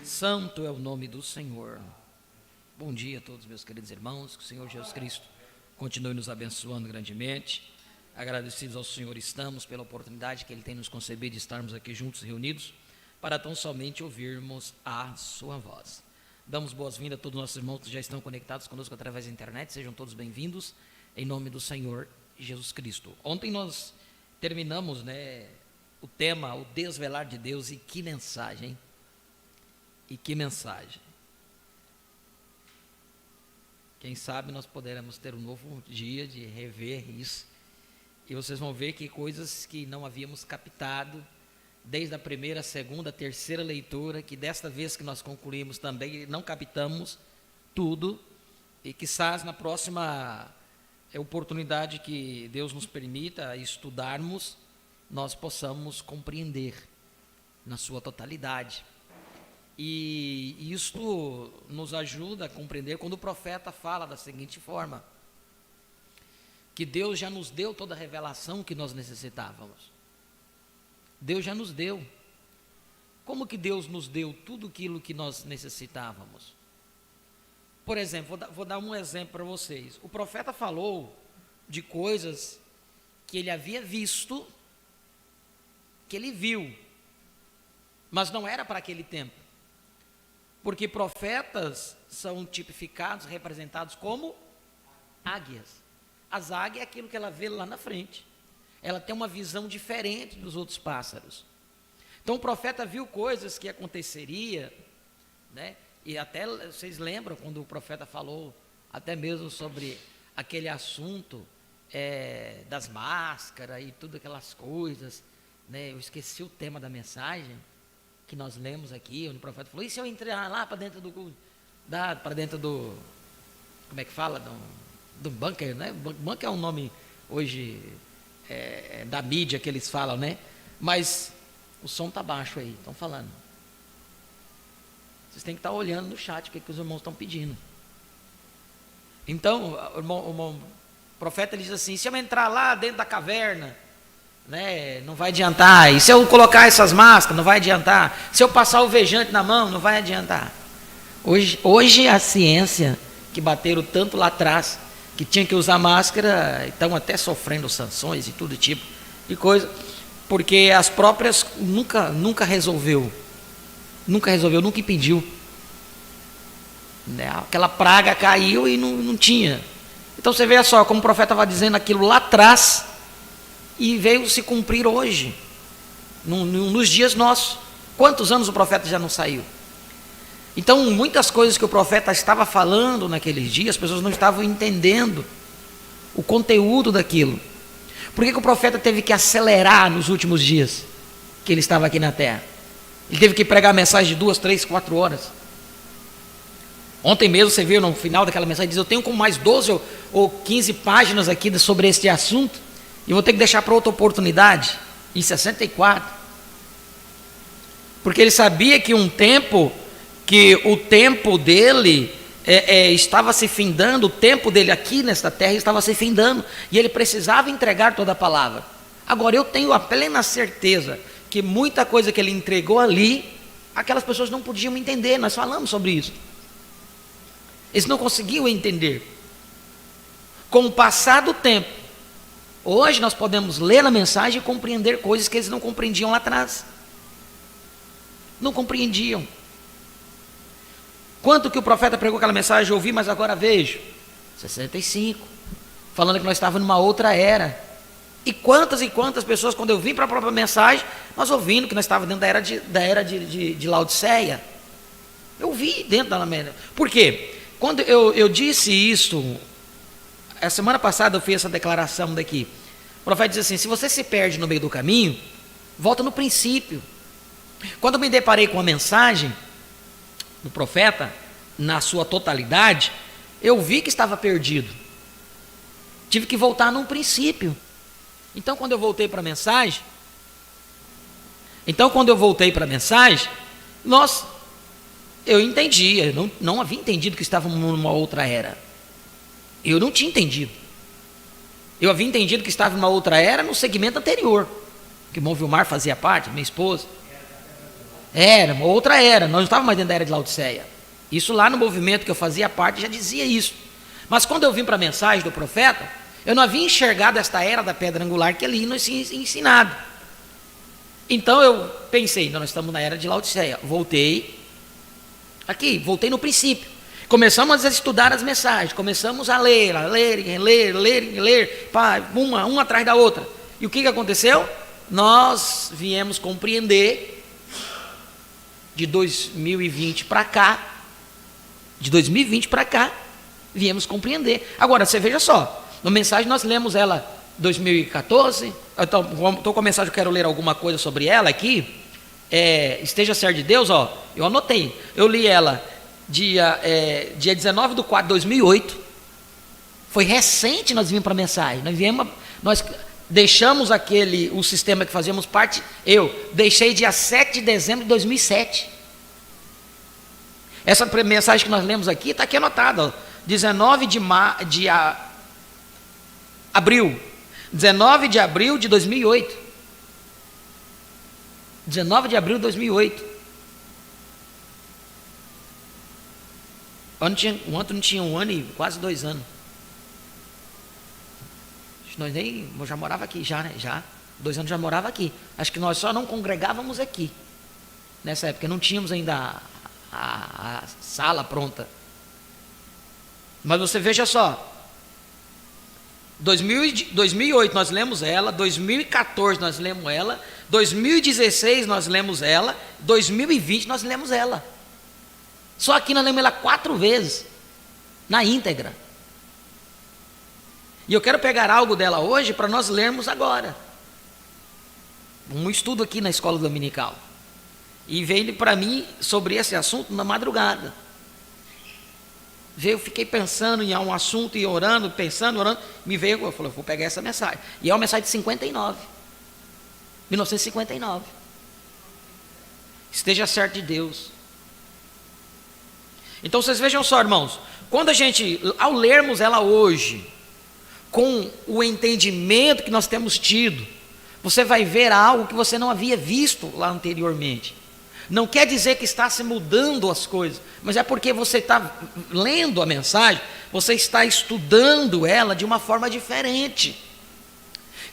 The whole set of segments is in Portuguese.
Santo é o nome do Senhor. Bom dia a todos meus queridos irmãos, que o Senhor Jesus Cristo continue nos abençoando grandemente. Agradecidos ao Senhor estamos pela oportunidade que Ele tem nos concedido de estarmos aqui juntos, reunidos, para tão somente ouvirmos a sua voz. Damos boas-vindas a todos os nossos irmãos que já estão conectados conosco através da internet, sejam todos bem-vindos, em nome do Senhor Jesus Cristo. Ontem nós terminamos, o tema, o desvelar de Deus, e que mensagem, hein? E que mensagem. Quem sabe nós poderemos ter um novo dia de rever isso, e vocês vão ver que coisas que não havíamos captado, desde a primeira, segunda, terceira leitura, que desta vez que nós concluímos também não captamos tudo, e quizás na próxima oportunidade que Deus nos permita estudarmos, nós possamos compreender na sua totalidade. E isto nos ajuda a compreender quando o profeta fala da seguinte forma: que Deus já nos deu toda a revelação que nós necessitávamos. Deus já nos deu. Como que Deus nos deu tudo aquilo que nós necessitávamos? Por exemplo, vou dar um exemplo para vocês. O profeta falou de coisas que ele havia visto, que ele viu, mas não era para aquele tempo. Porque profetas são tipificados, representados como águias. As águias é aquilo que ela vê lá na frente. Ela tem uma visão diferente dos outros pássaros. Então o profeta viu coisas que aconteceria, e até vocês lembram quando o profeta falou até mesmo sobre aquele assunto das máscaras e tudo aquelas coisas, eu esqueci o tema da mensagem que nós lemos aqui, onde o profeta falou: e se eu entrar lá para dentro do como é que fala, do bunker, bunker é um nome hoje da mídia que eles falam, mas o som está baixo aí, estão falando. Vocês têm que estar olhando no chat o que os irmãos estão pedindo. Então, o profeta diz assim: se eu entrar lá dentro da caverna, não vai adiantar. E se eu colocar essas máscaras, não vai adiantar. Se eu passar o vejante na mão, não vai adiantar. Hoje a ciência, que bateram tanto lá atrás, que tinha que usar máscara, estão até sofrendo sanções e todo tipo de coisa, porque as próprias nunca resolveu, nunca impediu. Aquela praga caiu e não tinha. Então você vê só como o profeta vai dizendo aquilo lá atrás, e veio se cumprir hoje, nos dias nossos. Quantos anos o profeta já não saiu? Então, muitas coisas que o profeta estava falando naqueles dias, as pessoas não estavam entendendo o conteúdo daquilo. Por que o profeta teve que acelerar nos últimos dias que ele estava aqui na terra? Ele teve que pregar a mensagem de 2, 3, 4 horas. Ontem mesmo você viu no final daquela mensagem, diz: eu tenho como mais 12 ou 15 páginas aqui sobre este assunto, e vou ter que deixar para outra oportunidade, em 64. Porque ele sabia que o tempo dele estava se findando, o tempo dele aqui nesta terra estava se findando, e ele precisava entregar toda a palavra. Agora, eu tenho a plena certeza que muita coisa que ele entregou ali, aquelas pessoas não podiam entender. Nós falamos sobre isso. Eles não conseguiam entender. Com o passar do tempo, hoje nós podemos ler a mensagem e compreender coisas que eles não compreendiam lá atrás. Não compreendiam. Quanto que o profeta pregou aquela mensagem: eu ouvi, mas agora vejo? 65. Falando que nós estávamos numa outra era. E quantas pessoas, quando eu vim para a própria mensagem, nós ouvindo que nós estávamos dentro da era de Laodiceia. Eu vi dentro da mensagem. Por quê? Quando eu disse isso, a semana passada eu fiz essa declaração daqui. O profeta diz assim: se você se perde no meio do caminho, volta no princípio. Quando eu me deparei com a mensagem do profeta, na sua totalidade, eu vi que estava perdido. Tive que voltar num princípio. Então quando eu voltei para a mensagem, eu entendi, eu não havia entendido que estávamos numa outra era. Eu não tinha entendido. Eu havia entendido que estava numa outra era no segmento anterior, que o irmão Vilmar fazia parte, minha esposa. Era, uma outra era. Nós não estávamos mais dentro da era de Laodiceia. Isso lá no movimento que eu fazia parte já dizia isso. Mas quando eu vim para a mensagem do profeta, eu não havia enxergado esta era da pedra angular que ele nos ensinado. Então eu pensei, nós estamos na era de Laodiceia. Voltei no princípio. Começamos a estudar as mensagens, começamos a ler, uma atrás da outra. E o que aconteceu? Nós viemos compreender de 2020 para cá, viemos compreender. Agora, você veja só, na mensagem nós lemos ela 2014, então, estou com a mensagem, eu quero ler alguma coisa sobre ela aqui, esteja certo de Deus, ó, eu anotei, eu li ela dia 19/4/2008, foi recente nós viemos para a mensagem, nós deixamos o sistema que fazíamos parte, eu deixei dia 7 de dezembro de 2007, essa mensagem que nós lemos aqui, está aqui anotada, ó, 19 de abril, 19 de abril de 2008, 19 de abril de 2008, o Antônio tinha 1 ano e quase 2 anos. Nós eu já morava aqui, já 2 anos já morava aqui. Acho que nós só não congregávamos aqui. Nessa época, não tínhamos ainda a sala pronta. Mas você veja só. 2008 nós lemos ela, 2014 nós lemos ela, 2016 nós lemos ela, 2020 nós lemos ela. Só aqui nós lemos ela 4 vezes, na íntegra. E eu quero pegar algo dela hoje para nós lermos agora. Um estudo aqui na escola dominical. E veio para mim sobre esse assunto na madrugada. Eu fiquei pensando em um assunto e orando, me veio, eu falei, vou pegar essa mensagem. E é uma mensagem de 1959. Esteja certo de Deus. Então vocês vejam só, irmãos, ao lermos ela hoje, com o entendimento que nós temos tido, você vai ver algo que você não havia visto lá anteriormente. Não quer dizer que está se mudando as coisas, mas é porque você está lendo a mensagem, você está estudando ela de uma forma diferente.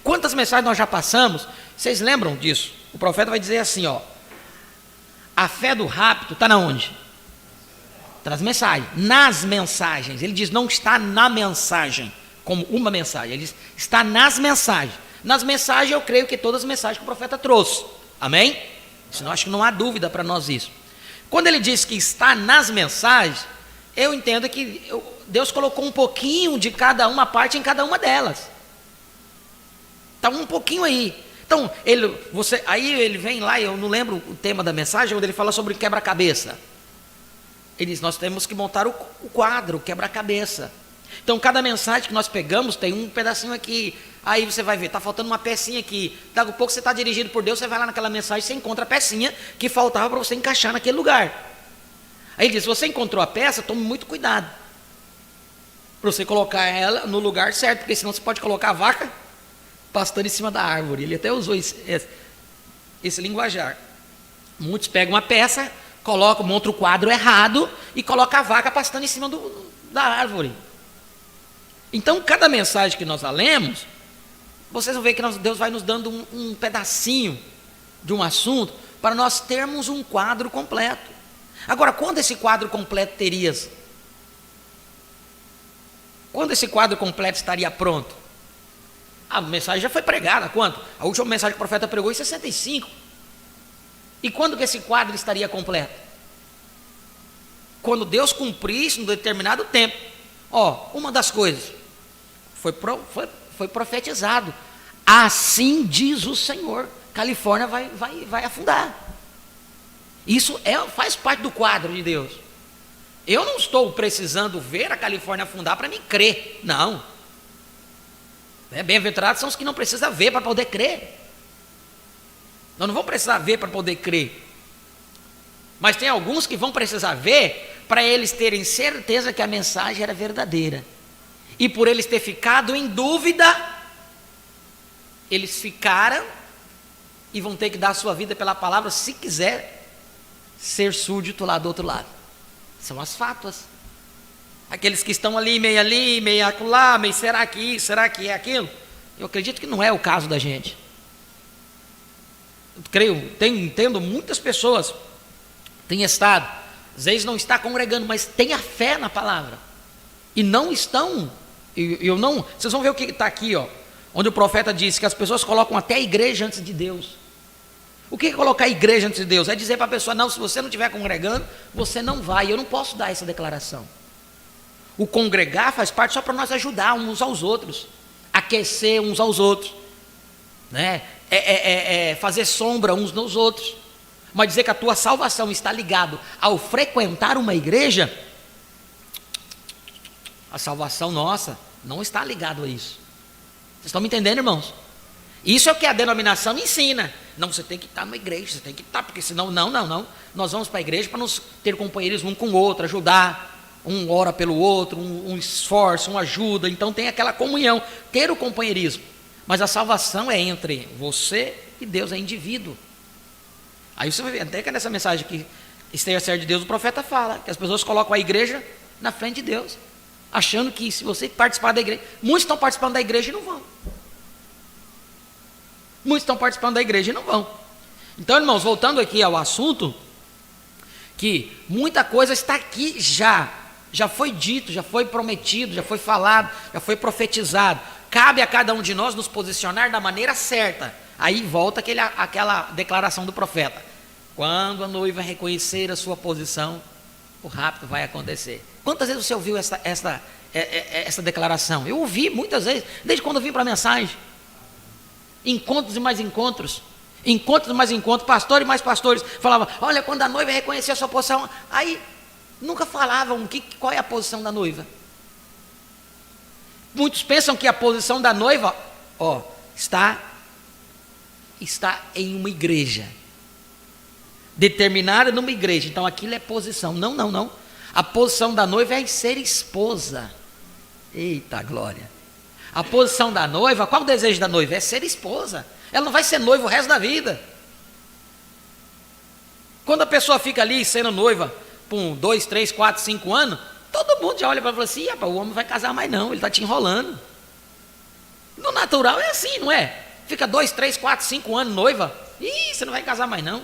Quantas mensagens nós já passamos? Vocês lembram disso? O profeta vai dizer assim, ó, a fé do rapto está na onde? Está nas mensagens. Ele diz, não está na mensagem, como uma mensagem, ele diz, está nas mensagens. Nas mensagens eu creio que todas as mensagens que o profeta trouxe, amém? Senão acho que não há dúvida para nós isso. Quando ele diz que está nas mensagens, eu entendo que Deus colocou um pouquinho de cada uma parte em cada uma delas. Está um pouquinho aí. Então, aí ele vem lá, eu não lembro o tema da mensagem, onde ele fala sobre quebra-cabeça. Ele diz, nós temos que montar o quadro, o quebra-cabeça. Então, cada mensagem que nós pegamos tem um pedacinho aqui. Aí você vai ver, está faltando uma pecinha aqui. Daqui a pouco você está dirigido por Deus, você vai lá naquela mensagem, você encontra a pecinha que faltava para você encaixar naquele lugar. Aí ele diz, se você encontrou a peça, tome muito cuidado. Para você colocar ela no lugar certo, porque senão você pode colocar a vaca pastando em cima da árvore. Ele até usou esse linguajar. Muitos pegam uma peça, montam o quadro errado e colocam a vaca pastando em cima da árvore. Então, cada mensagem que nós lemos, vocês vão ver que Deus vai nos dando um pedacinho de um assunto para nós termos um quadro completo. Agora, quando esse quadro completo terias? Quando esse quadro completo estaria pronto? A mensagem já foi pregada, quanto? A última mensagem que o profeta pregou em 65. E quando que esse quadro estaria completo? Quando Deus cumprisse um determinado tempo. Uma das coisas, foi profetizado. Assim diz o Senhor, Califórnia vai afundar. Isso faz parte do quadro de Deus. Eu não estou precisando ver a Califórnia afundar para me crer, não. Bem-aventurados são os que não precisam ver para poder crer. Nós não vamos precisar ver para poder crer. Mas tem alguns que vão precisar ver para eles terem certeza que a mensagem era verdadeira. E por eles ter ficado em dúvida, eles ficaram e vão ter que dar a sua vida pela palavra, se quiser ser súdito lá do outro lado. São as fátuas. Aqueles que estão ali, meio acolá, meio será que isso, será que é aquilo? Eu acredito que não é o caso da gente. Eu entendo muitas pessoas têm estado, às vezes não está congregando, mas tem a fé na palavra. E não estão, vocês vão ver o que está aqui, ó, onde o profeta disse que as pessoas colocam até a igreja antes de Deus. O que é colocar a igreja antes de Deus? É dizer para a pessoa, não, se você não estiver congregando, você não vai. Eu não posso dar essa declaração. O congregar faz parte só para nós ajudar uns aos outros, aquecer uns aos outros, né? Fazer sombra uns nos outros. Mas dizer que a tua salvação está ligado ao frequentar uma igreja, a salvação nossa não está ligado a isso. Vocês estão me entendendo, irmãos? Isso é o que a denominação ensina. Não, você tem que estar numa igreja, você tem que estar, porque senão, não. Nós vamos para a igreja para nos ter companheirismo um com o outro, ajudar. Um ora pelo outro, um esforço, uma ajuda. Então tem aquela comunhão, ter o companheirismo. Mas a salvação é entre você e Deus, é indivíduo. Aí você vai ver, até que nessa mensagem que esteja certo de Deus, o profeta fala que as pessoas colocam a igreja na frente de Deus, achando que se você participar da igreja, muitos estão participando da igreja e não vão. Muitos estão participando da igreja e não vão. Então, irmãos, voltando aqui ao assunto, que muita coisa está aqui já foi dito, já foi prometido, já foi falado, já foi profetizado. Cabe a cada um de nós nos posicionar da maneira certa. Aí volta aquela declaração do profeta. Quando a noiva reconhecer a sua posição, o rapto vai acontecer. Quantas vezes você ouviu essa declaração? Eu ouvi muitas vezes, desde quando eu vim para a mensagem. Encontros e mais encontros. Encontros e mais encontros. Pastores e mais pastores falavam, olha, quando a noiva reconhecer a sua posição. Aí nunca falavam qual é a posição da noiva. Muitos pensam que a posição da noiva, está em uma igreja. Determinada numa igreja. Então aquilo é posição. Não. A posição da noiva é ser esposa. Eita glória. A posição da noiva, qual o desejo da noiva? É ser esposa. Ela não vai ser noiva o resto da vida. Quando a pessoa fica ali sendo noiva por 2, 3, 4, 5 anos, todo mundo já olha para ela e fala assim, o homem não vai casar mais não, ele está te enrolando. No natural é assim, não é? Fica 2, 3, 4, 5 anos noiva, você não vai casar mais não.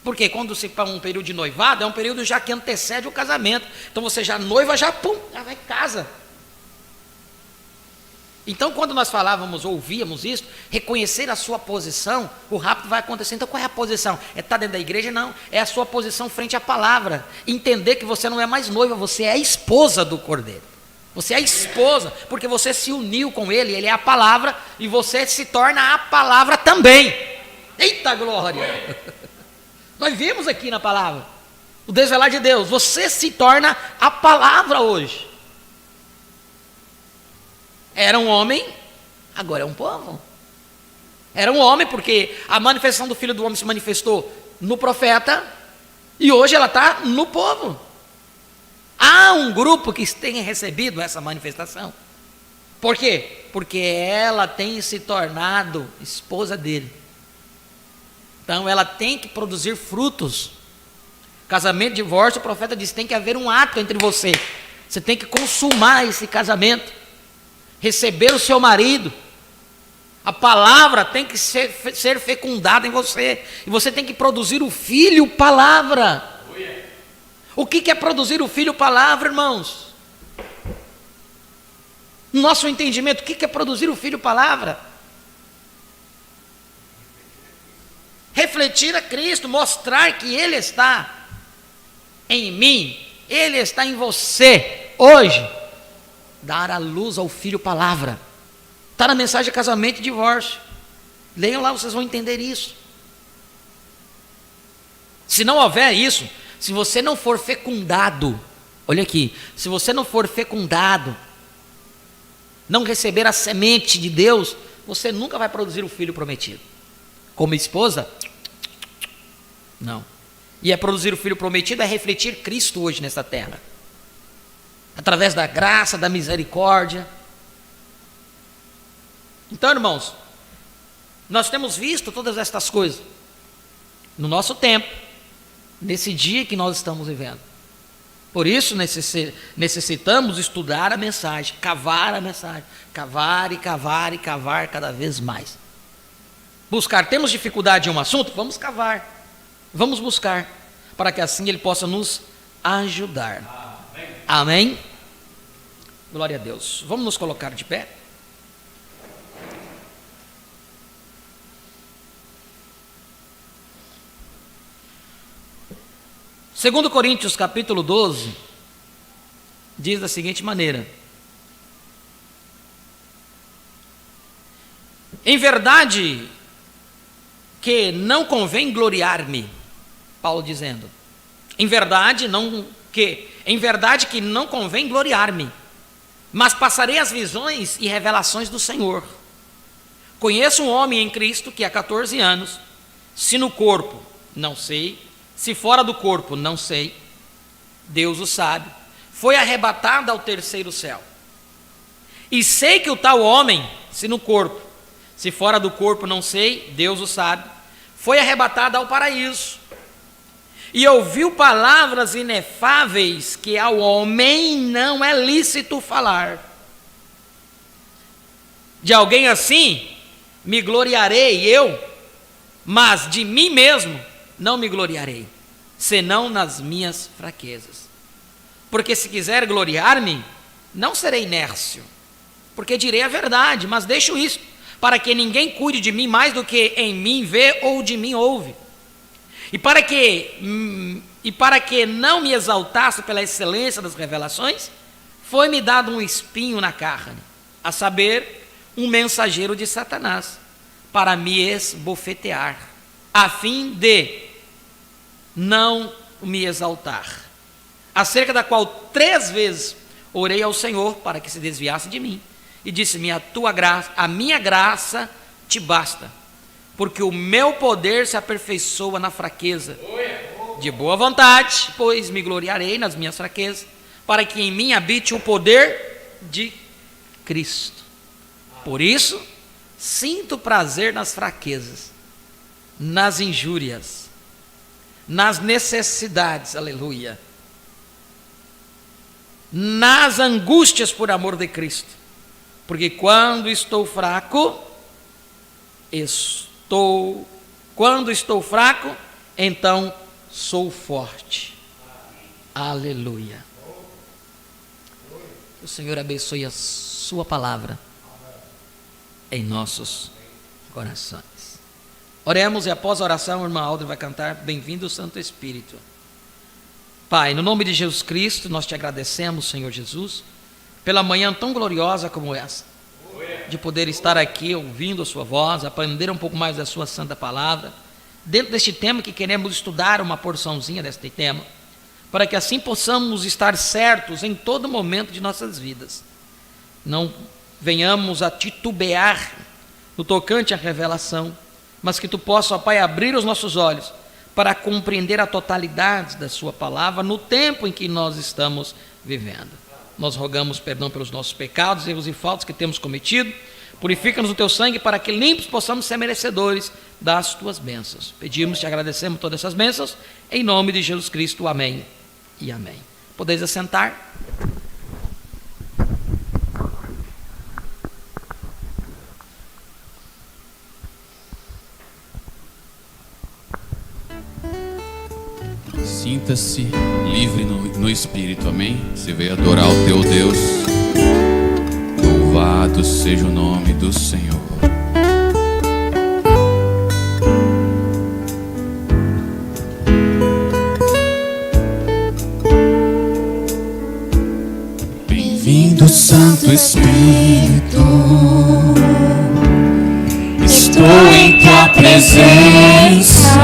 Porque quando você para um período de noivado, é um período já que antecede o casamento. Então você já noiva, já vai casa. Então quando nós falávamos, ouvíamos isso, reconhecer a sua posição, o rapto vai acontecer. Então qual é a posição? É estar dentro da igreja? Não, é a sua posição frente à palavra. Entender que você não é mais noiva, você é a esposa do Cordeiro. Você é a esposa, porque você se uniu com ele, ele é a palavra, e você se torna a palavra também. Eita glória! Nós vimos aqui na palavra, o desvelar de Deus, você se torna a palavra hoje. Era um homem, agora é um povo. Era um homem porque a manifestação do Filho do Homem se manifestou no profeta, e hoje ela está no povo. Há um grupo que tem recebido essa manifestação. Por quê? Porque ela tem se tornado esposa dele. Então ela tem que produzir frutos. Casamento, divórcio, o profeta diz, tem que haver um ato entre você. Você tem que consumar esse casamento. Receber o seu marido. A palavra tem que ser fecundada em você. E você tem que produzir o filho palavra. O que é produzir o filho palavra, irmãos? No nosso entendimento, o que é produzir o filho palavra? Refletir a Cristo, mostrar que Ele está em mim, Ele está em você, hoje. Dar a luz ao filho palavra. Está na mensagem de casamento e divórcio. Leiam lá, vocês vão entender isso. Se não houver isso, se você não for fecundado, olha aqui, se você não for fecundado, não receber a semente de Deus, você nunca vai produzir o filho prometido. Como esposa, não. E produzir o filho prometido é refletir Cristo hoje nessa terra. Através da graça, da misericórdia. Então, irmãos, nós temos visto todas estas coisas no nosso tempo. nesse dia que nós estamos vivendo. Por isso necessitamos estudar a mensagem, cavar a mensagem, cavar e cavar e cavar cada vez mais. Buscar, temos dificuldade em um assunto? Vamos cavar, vamos buscar, para que assim Ele possa nos ajudar. Amém? Glória a Deus. Vamos nos colocar de pé? Segundo Coríntios capítulo 12, diz da seguinte maneira: em verdade que não convém gloriar-me, Paulo dizendo, em verdade que não convém gloriar-me, mas passarei as visões e revelações do Senhor. Conheço um homem em Cristo que há 14 anos, se no corpo, não sei, se fora do corpo, não sei, Deus o sabe, foi arrebatado ao terceiro céu. E sei que o tal homem, se no corpo, se fora do corpo, não sei, Deus o sabe, foi arrebatado ao paraíso. E ouviu palavras inefáveis que ao homem não é lícito falar. De alguém assim me gloriarei eu, mas de mim mesmo não me gloriarei, senão nas minhas fraquezas. Porque se quiser gloriar-me, não serei nércio, porque direi a verdade, mas deixo isso, para que ninguém cuide de mim mais do que em mim vê ou de mim ouve. E para que não me exaltasse pela excelência das revelações, foi-me dado um espinho na carne, a saber, um mensageiro de Satanás, para me esbofetear, a fim de não me exaltar, acerca da qual 3 vezes orei ao Senhor para que se desviasse de mim, e disse-me: a minha graça te basta, porque o meu poder se aperfeiçoa na fraqueza. De boa vontade, pois me gloriarei nas minhas fraquezas, para que em mim habite o poder de Cristo. Por isso, sinto prazer nas fraquezas, nas injúrias, nas necessidades, aleluia, nas angústias por amor de Cristo, porque quando estou fraco, então sou forte. Aleluia. Que o Senhor abençoe a sua palavra em nossos corações. Oremos e após a oração, a irmã Alda vai cantar Bem-vindo Santo Espírito. Pai, no nome de Jesus Cristo, nós te agradecemos, Senhor Jesus, pela manhã tão gloriosa como essa, de poder estar aqui ouvindo a sua voz, aprender um pouco mais da sua santa palavra, dentro deste tema que queremos estudar uma porçãozinha deste tema, para que assim possamos estar certos em todo momento de nossas vidas. Não venhamos a titubear no tocante à revelação, mas que tu possa, ó Pai, abrir os nossos olhos para compreender a totalidade da sua palavra no tempo em que nós estamos vivendo. Nós rogamos perdão pelos nossos pecados, erros e faltas que temos cometido. Purifica-nos no teu sangue para que limpos possamos ser merecedores das tuas bênçãos. Pedimos, te agradecemos todas essas bênçãos, em nome de Jesus Cristo, amém e amém. Podeis assentar. Sinta-se livre no Espírito, amém? Você veio adorar o teu Deus. Louvado seja o nome do Senhor. Bem-vindo, Santo Espírito. Estou em tua presença.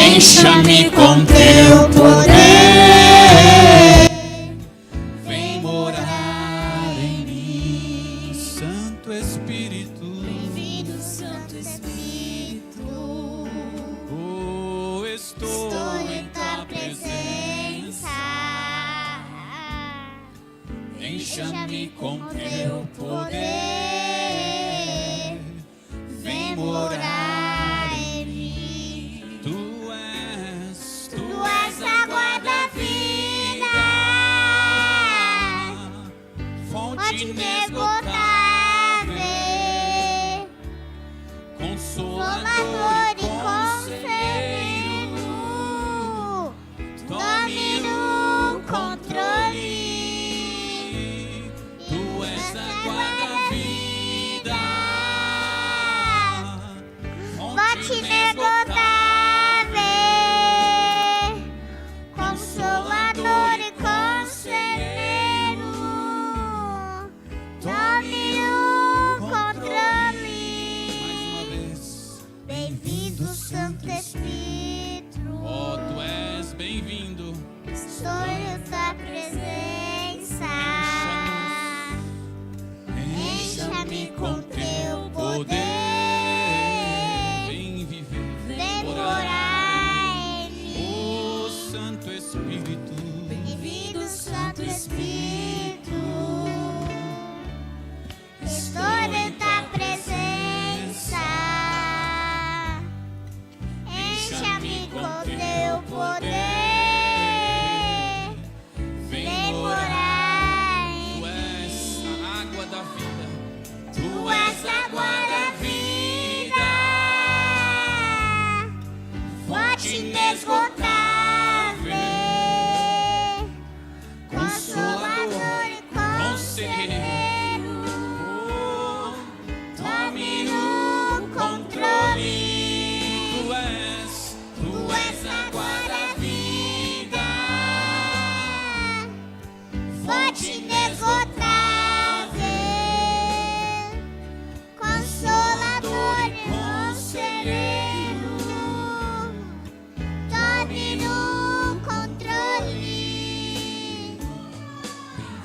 Encha-me com teu poder, vem morar em mim, Santo Espírito. Bem-vindo, Santo Espírito. Oh, estou em tua presença. Encha-me com teu poder, vem morar em mim. Tu inesgotável, Consolador e Conselheiro, tome no controle. Tu és a guarda-vida, fonte inesgotável, Consolador e Conselheiro, tome no controle. Mais uma vez. Bem-vindo, Santo Espírito. Oh, tu és bem-vindo. Sonho da presença. Encha-me com teu poder. Vem viver, Vem morar em mim. oh Santo Espírito. Bem-vindo, Santo Espírito. História da presença. Encha-me com teu poder. Vem morar em Tu és a água da vida. Tu és a guarda-vida, fonte inesgotável, Consolador e Conselheiro, tome no controle. Tu és a guarda-vida, fonte inesgotável, Consolador e Conselheiro, tome no controle.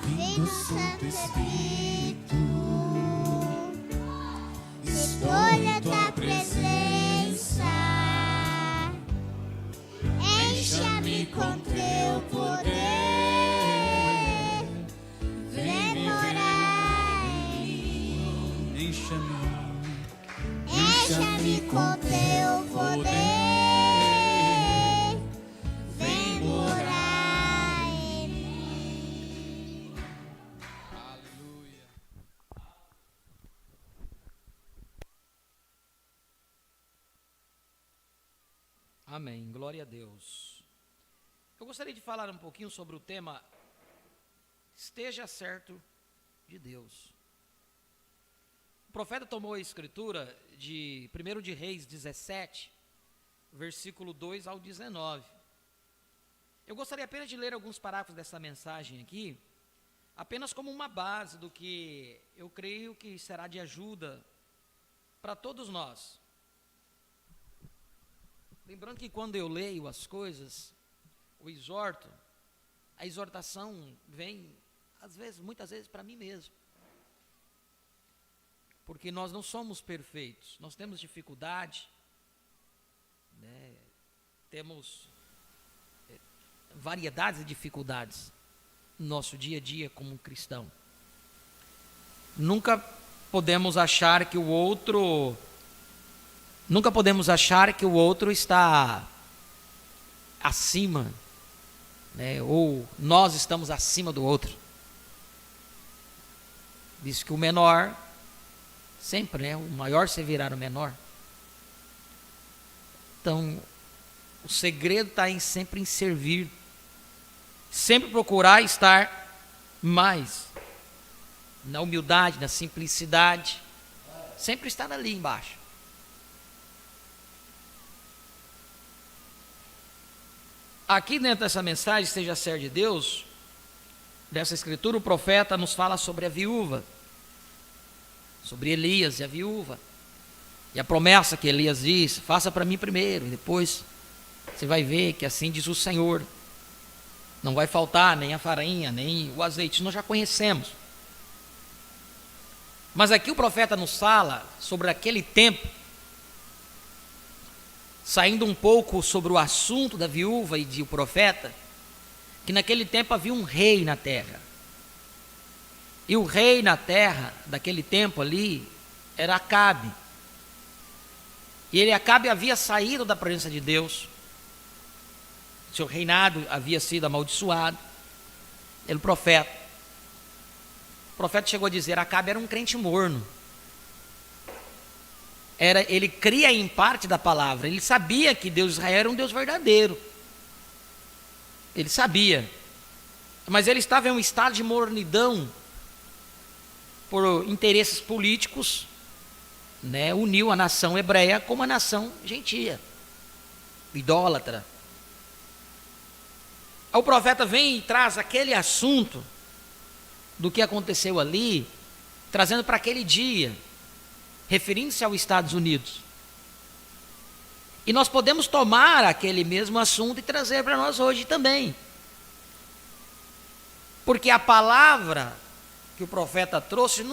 Bem-vindo, Santo Espírito, escolha da presença. Encha-me com teu poder. Vem morar em mim. Encha-me com teu poder. Vem morar em mim. Aleluia. Amém. Glória a Deus. Eu gostaria de falar um pouquinho sobre o tema Esteja certo de Deus. O profeta tomou a escritura de 1 de Reis 17, versículo 2 ao 19. Eu gostaria apenas de ler alguns parágrafos dessa mensagem aqui, apenas como uma base do que eu creio que será de ajuda para todos nós. Lembrando que quando eu leio as coisas, o exorto, a exortação vem, às vezes, muitas vezes, para mim mesmo. Porque nós não somos perfeitos, nós temos dificuldade, né? Temos variedades de dificuldades no nosso dia a dia como cristão. Nunca podemos achar que o outro está acima, né? Ou nós estamos acima do outro. Diz que o menor, sempre, né? O maior se virar o menor. Então, o segredo está sempre em servir, sempre procurar estar mais na humildade, na simplicidade, sempre estar ali embaixo. Aqui dentro dessa mensagem, Seja Certo de Deus, dessa escritura, o profeta nos fala sobre a viúva, sobre Elias e a viúva, e a promessa que Elias diz: faça para mim primeiro, e depois você vai ver que assim diz o Senhor, não vai faltar nem a farinha, nem o azeite, nós já conhecemos. Mas aqui o profeta nos fala sobre aquele tempo, saindo um pouco sobre o assunto da viúva e do profeta, que naquele tempo havia um rei na terra. E o rei na terra, daquele tempo ali, era Acabe. E Acabe havia saído da presença de Deus. Seu reinado havia sido amaldiçoado pelo profeta. O profeta chegou a dizer: Acabe era um crente morno. Ele cria em parte da palavra. Ele sabia que Deus de Israel era um Deus verdadeiro. Ele sabia. Mas ele estava em um estado de mornidão por interesses políticos, né? Uniu a nação hebreia com a nação gentia, idólatra. O profeta vem e traz aquele assunto do que aconteceu ali, trazendo para aquele dia, referindo-se aos Estados Unidos. E nós podemos tomar aquele mesmo assunto e trazer para nós hoje também. Porque a palavra que o profeta trouxe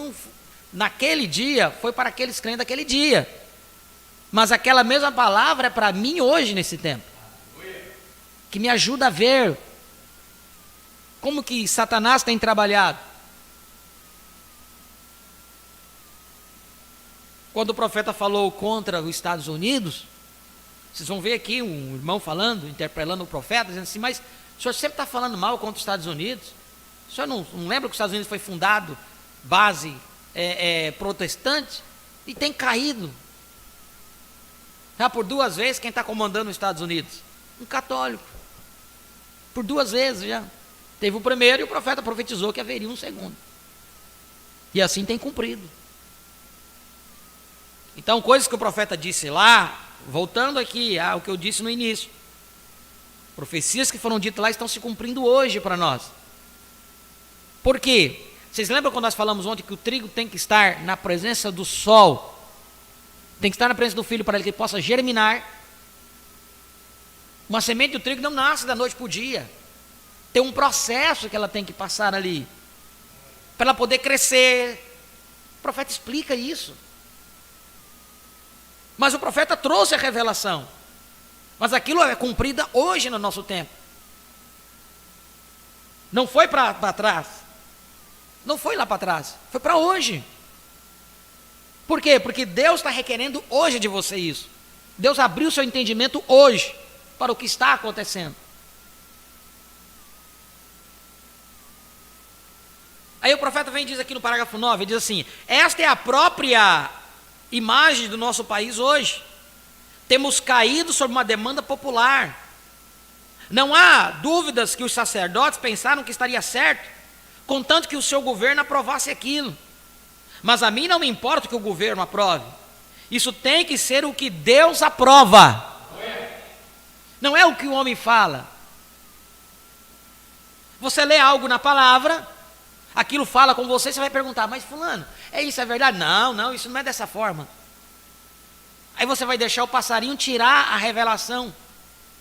naquele dia foi para aqueles crentes daquele dia. Mas aquela mesma palavra é para mim hoje nesse tempo. Que me ajuda a ver como que Satanás tem trabalhado. Quando o profeta falou contra os Estados Unidos, vocês vão ver aqui um irmão falando, interpelando o profeta, dizendo assim: mas o senhor sempre está falando mal contra os Estados Unidos? O senhor não lembra que os Estados Unidos foi fundado base protestante e tem caído? Já por 2 vezes quem está comandando os Estados Unidos? Um católico. Por 2 vezes já. Teve o primeiro e o profeta profetizou que haveria um segundo. E assim tem cumprido. Então, coisas que o profeta disse lá, voltando aqui ao que eu disse no início, profecias que foram ditas lá estão se cumprindo hoje para nós. Por quê? Vocês lembram quando nós falamos ontem que o trigo tem que estar na presença do sol, tem que estar na presença do filho para que ele possa germinar? Uma semente do trigo não nasce da noite para o dia, tem um processo que ela tem que passar ali, para ela poder crescer. O profeta explica isso. Mas o profeta trouxe a revelação. Mas aquilo é cumprida hoje no nosso tempo. Não foi para trás. Não foi lá para trás. Foi para hoje. Por quê? Porque Deus está requerendo hoje de você isso. Deus abriu seu entendimento hoje para o que está acontecendo. Aí o profeta vem e diz aqui no parágrafo 9, ele diz assim: esta é a própria imagem do nosso país hoje. Temos caído sob uma demanda popular. Não há dúvidas que os sacerdotes pensaram que estaria certo, contanto que o seu governo aprovasse aquilo. Mas a mim não me importa que o governo aprove. Isso tem que ser o que Deus aprova. Não é o que o homem fala. Você lê algo na palavra, aquilo fala com você, você vai perguntar: mas fulano, isso é verdade? Não, isso não é dessa forma. Aí você vai deixar o passarinho tirar a revelação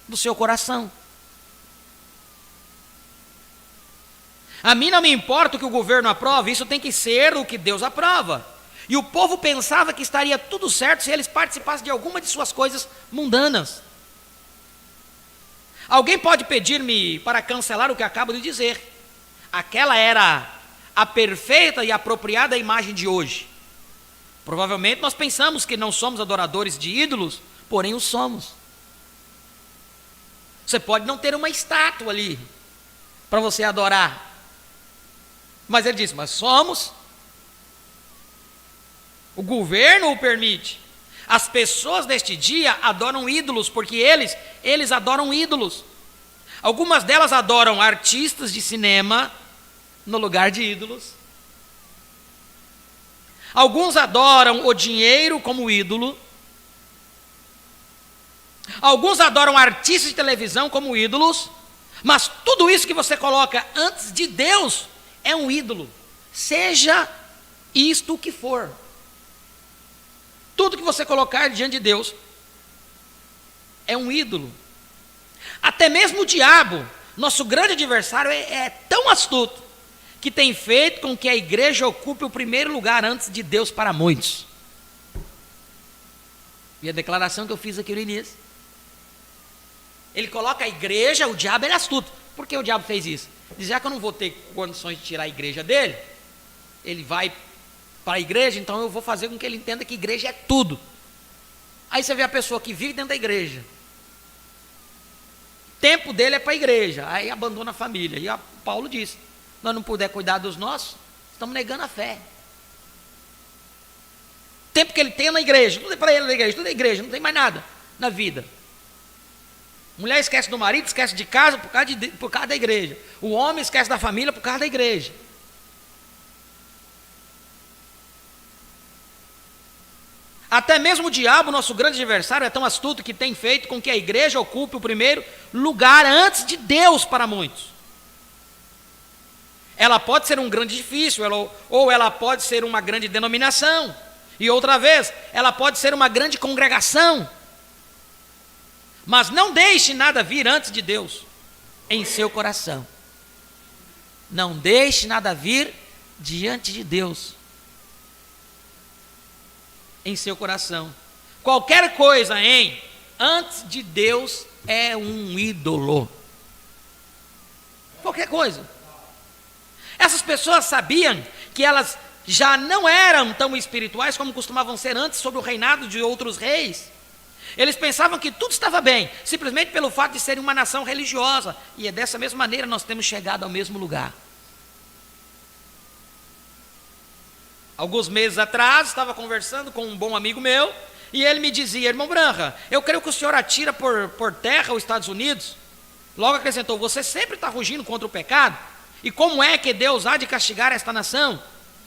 do seu coração. A mim não me importa o que o governo aprova, isso tem que ser o que Deus aprova. E o povo pensava que estaria tudo certo se eles participassem de alguma de suas coisas mundanas. Alguém pode pedir-me para cancelar o que acabo de dizer. Aquela era a perfeita e apropriada imagem de hoje. Provavelmente nós pensamos que não somos adoradores de ídolos, porém o somos. Você pode não ter uma estátua ali para você adorar, mas ele diz: mas somos. O governo o permite. As pessoas deste dia adoram ídolos, porque eles adoram ídolos. Algumas delas adoram artistas de cinema no lugar de ídolos. Alguns adoram o dinheiro como ídolo. Alguns adoram artistas de televisão como ídolos. Mas tudo isso que você coloca antes de Deus é um ídolo, seja isto o que for. Tudo que você colocar diante de Deus é um ídolo. Até mesmo o diabo, nosso grande adversário, é tão astuto que tem feito com que a igreja ocupe o primeiro lugar antes de Deus para muitos. E a declaração que eu fiz aqui no início, ele coloca a igreja, o diabo é astuto. Por que o diabo fez isso? Diz: já que eu não vou ter condições de tirar a igreja dele, ele vai para a igreja, então eu vou fazer com que ele entenda que igreja é tudo. Aí você vê a pessoa que vive dentro da igreja, o tempo dele é para a igreja, aí abandona a família. E Paulo disse: nós não puder cuidar dos nossos, estamos negando a fé. O tempo que ele tem na igreja, tudo é para ele na igreja, tudo é igreja, não tem mais nada na vida. Mulher esquece do marido, esquece de casa por causa da igreja. O homem esquece da família por causa da igreja. Até mesmo o diabo, nosso grande adversário, é tão astuto que tem feito com que a igreja ocupe o primeiro lugar antes de Deus para muitos. Ela pode ser um grande edifício, ou ela pode ser uma grande denominação. E outra vez, ela pode ser uma grande congregação. Mas não deixe nada vir antes de Deus em seu coração. Não deixe nada vir diante de Deus em seu coração. Qualquer coisa antes de Deus é um ídolo. Qualquer coisa. Essas pessoas sabiam que elas já não eram tão espirituais como costumavam ser antes sob o reinado de outros reis. Eles pensavam que tudo estava bem, simplesmente pelo fato de serem uma nação religiosa. E é dessa mesma maneira nós temos chegado ao mesmo lugar. Alguns meses atrás, estava conversando com um bom amigo meu, e ele me dizia: irmão Branca, eu creio que o senhor atira por terra os Estados Unidos. Logo acrescentou: você sempre está rugindo contra o pecado, e como é que Deus há de castigar esta nação?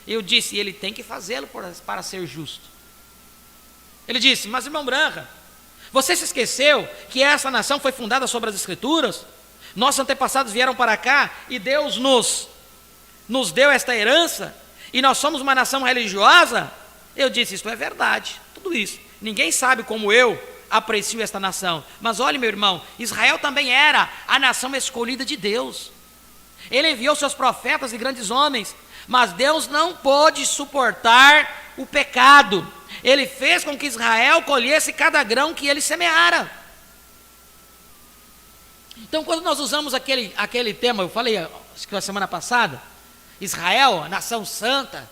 Eu disse: ele tem que fazê-lo para ser justo. Ele disse: mas irmão Branca, você se esqueceu que essa nação foi fundada sobre as Escrituras? Nossos antepassados vieram para cá e Deus nos deu esta herança, e nós somos uma nação religiosa? Eu disse: isso é verdade, tudo isso. Ninguém sabe como eu aprecio esta nação. Mas olhe, meu irmão, Israel também era a nação escolhida de Deus. Ele enviou seus profetas e grandes homens, mas Deus não pôde suportar o pecado. Ele fez com que Israel colhesse cada grão que ele semeara. Então, quando nós usamos aquele tema, eu falei, acho que na semana passada, Israel, a nação santa,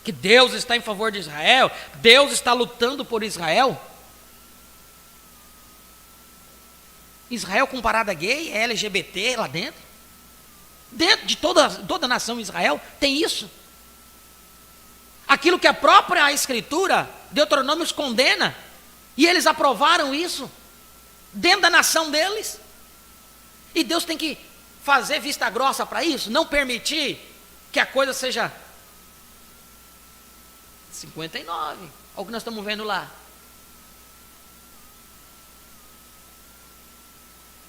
que Deus está em favor de Israel, Deus está lutando por Israel. Israel com parada gay, é LGBT lá dentro. Dentro de toda a nação Israel tem isso. Aquilo que a própria Escritura, Deuteronômio, condena, e eles aprovaram isso dentro da nação deles. E Deus tem que fazer vista grossa para isso, não permitir que a coisa seja 59, olha o que nós estamos vendo lá.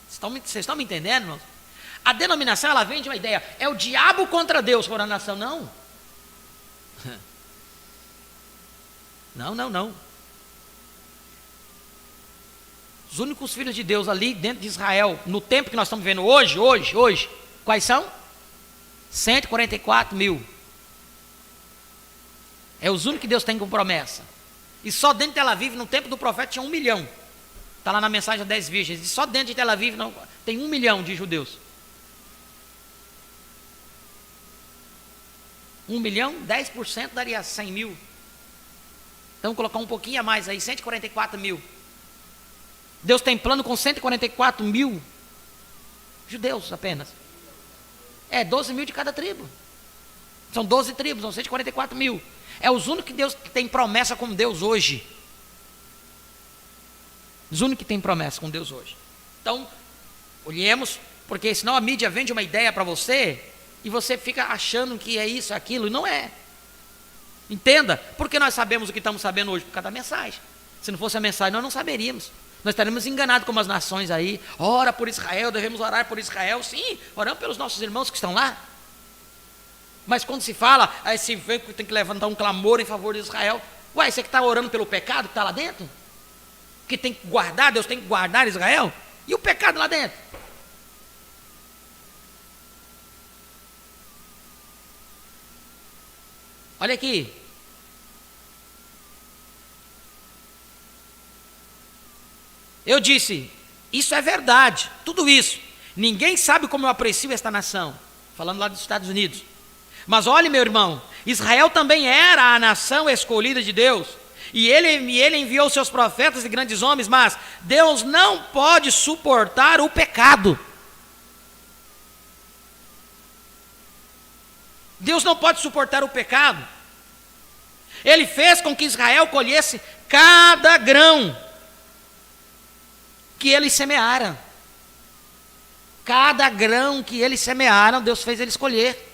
Vocês estão me entendendo, irmãos? A denominação, ela vem de uma ideia, é o diabo contra Deus por a nação. Não. Não. Os únicos filhos de Deus ali dentro de Israel, no tempo que nós estamos vivendo hoje, quais são? 144 mil. É os únicos que Deus tem com promessa. E só dentro de Tel Aviv, no tempo do profeta, tinha 1 milhão. Está lá na mensagem 10 virgens. E só dentro de Tel Aviv tem 1 milhão de judeus. 1 milhão, 10% daria 100 mil. Então, colocar um pouquinho a mais aí, 144 mil. Deus tem plano com 144 mil judeus apenas. 12 mil de cada tribo. São 12 tribos, são 144 mil. É os únicos que Deus tem promessa com Deus hoje. Os únicos que tem promessa com Deus hoje. Então, olhemos, porque senão a mídia vende uma ideia para você e você fica achando que é isso, aquilo, e não é. Entenda, porque nós sabemos o que estamos sabendo hoje por causa da mensagem. Se não fosse a mensagem, nós não saberíamos. Nós estaríamos enganados como as nações aí. Ora por Israel, devemos orar por Israel. Sim, oramos pelos nossos irmãos que estão lá. Mas quando se fala, aí se vê que tem que levantar um clamor em favor de Israel. Ué, você que está orando pelo pecado que está lá dentro? Que tem que guardar, Deus tem que guardar Israel? E o pecado lá dentro? Olha aqui. Eu disse, isso é verdade, tudo isso. Ninguém sabe como eu aprecio esta nação. Falando lá dos Estados Unidos. Mas olhe, meu irmão, Israel também era a nação escolhida de Deus. E ele enviou seus profetas e grandes homens, mas Deus não pode suportar o pecado. Deus não pode suportar o pecado. Ele fez com que Israel colhesse cada grão que eles semearam. Cada grão que eles semearam, Deus fez eles colher.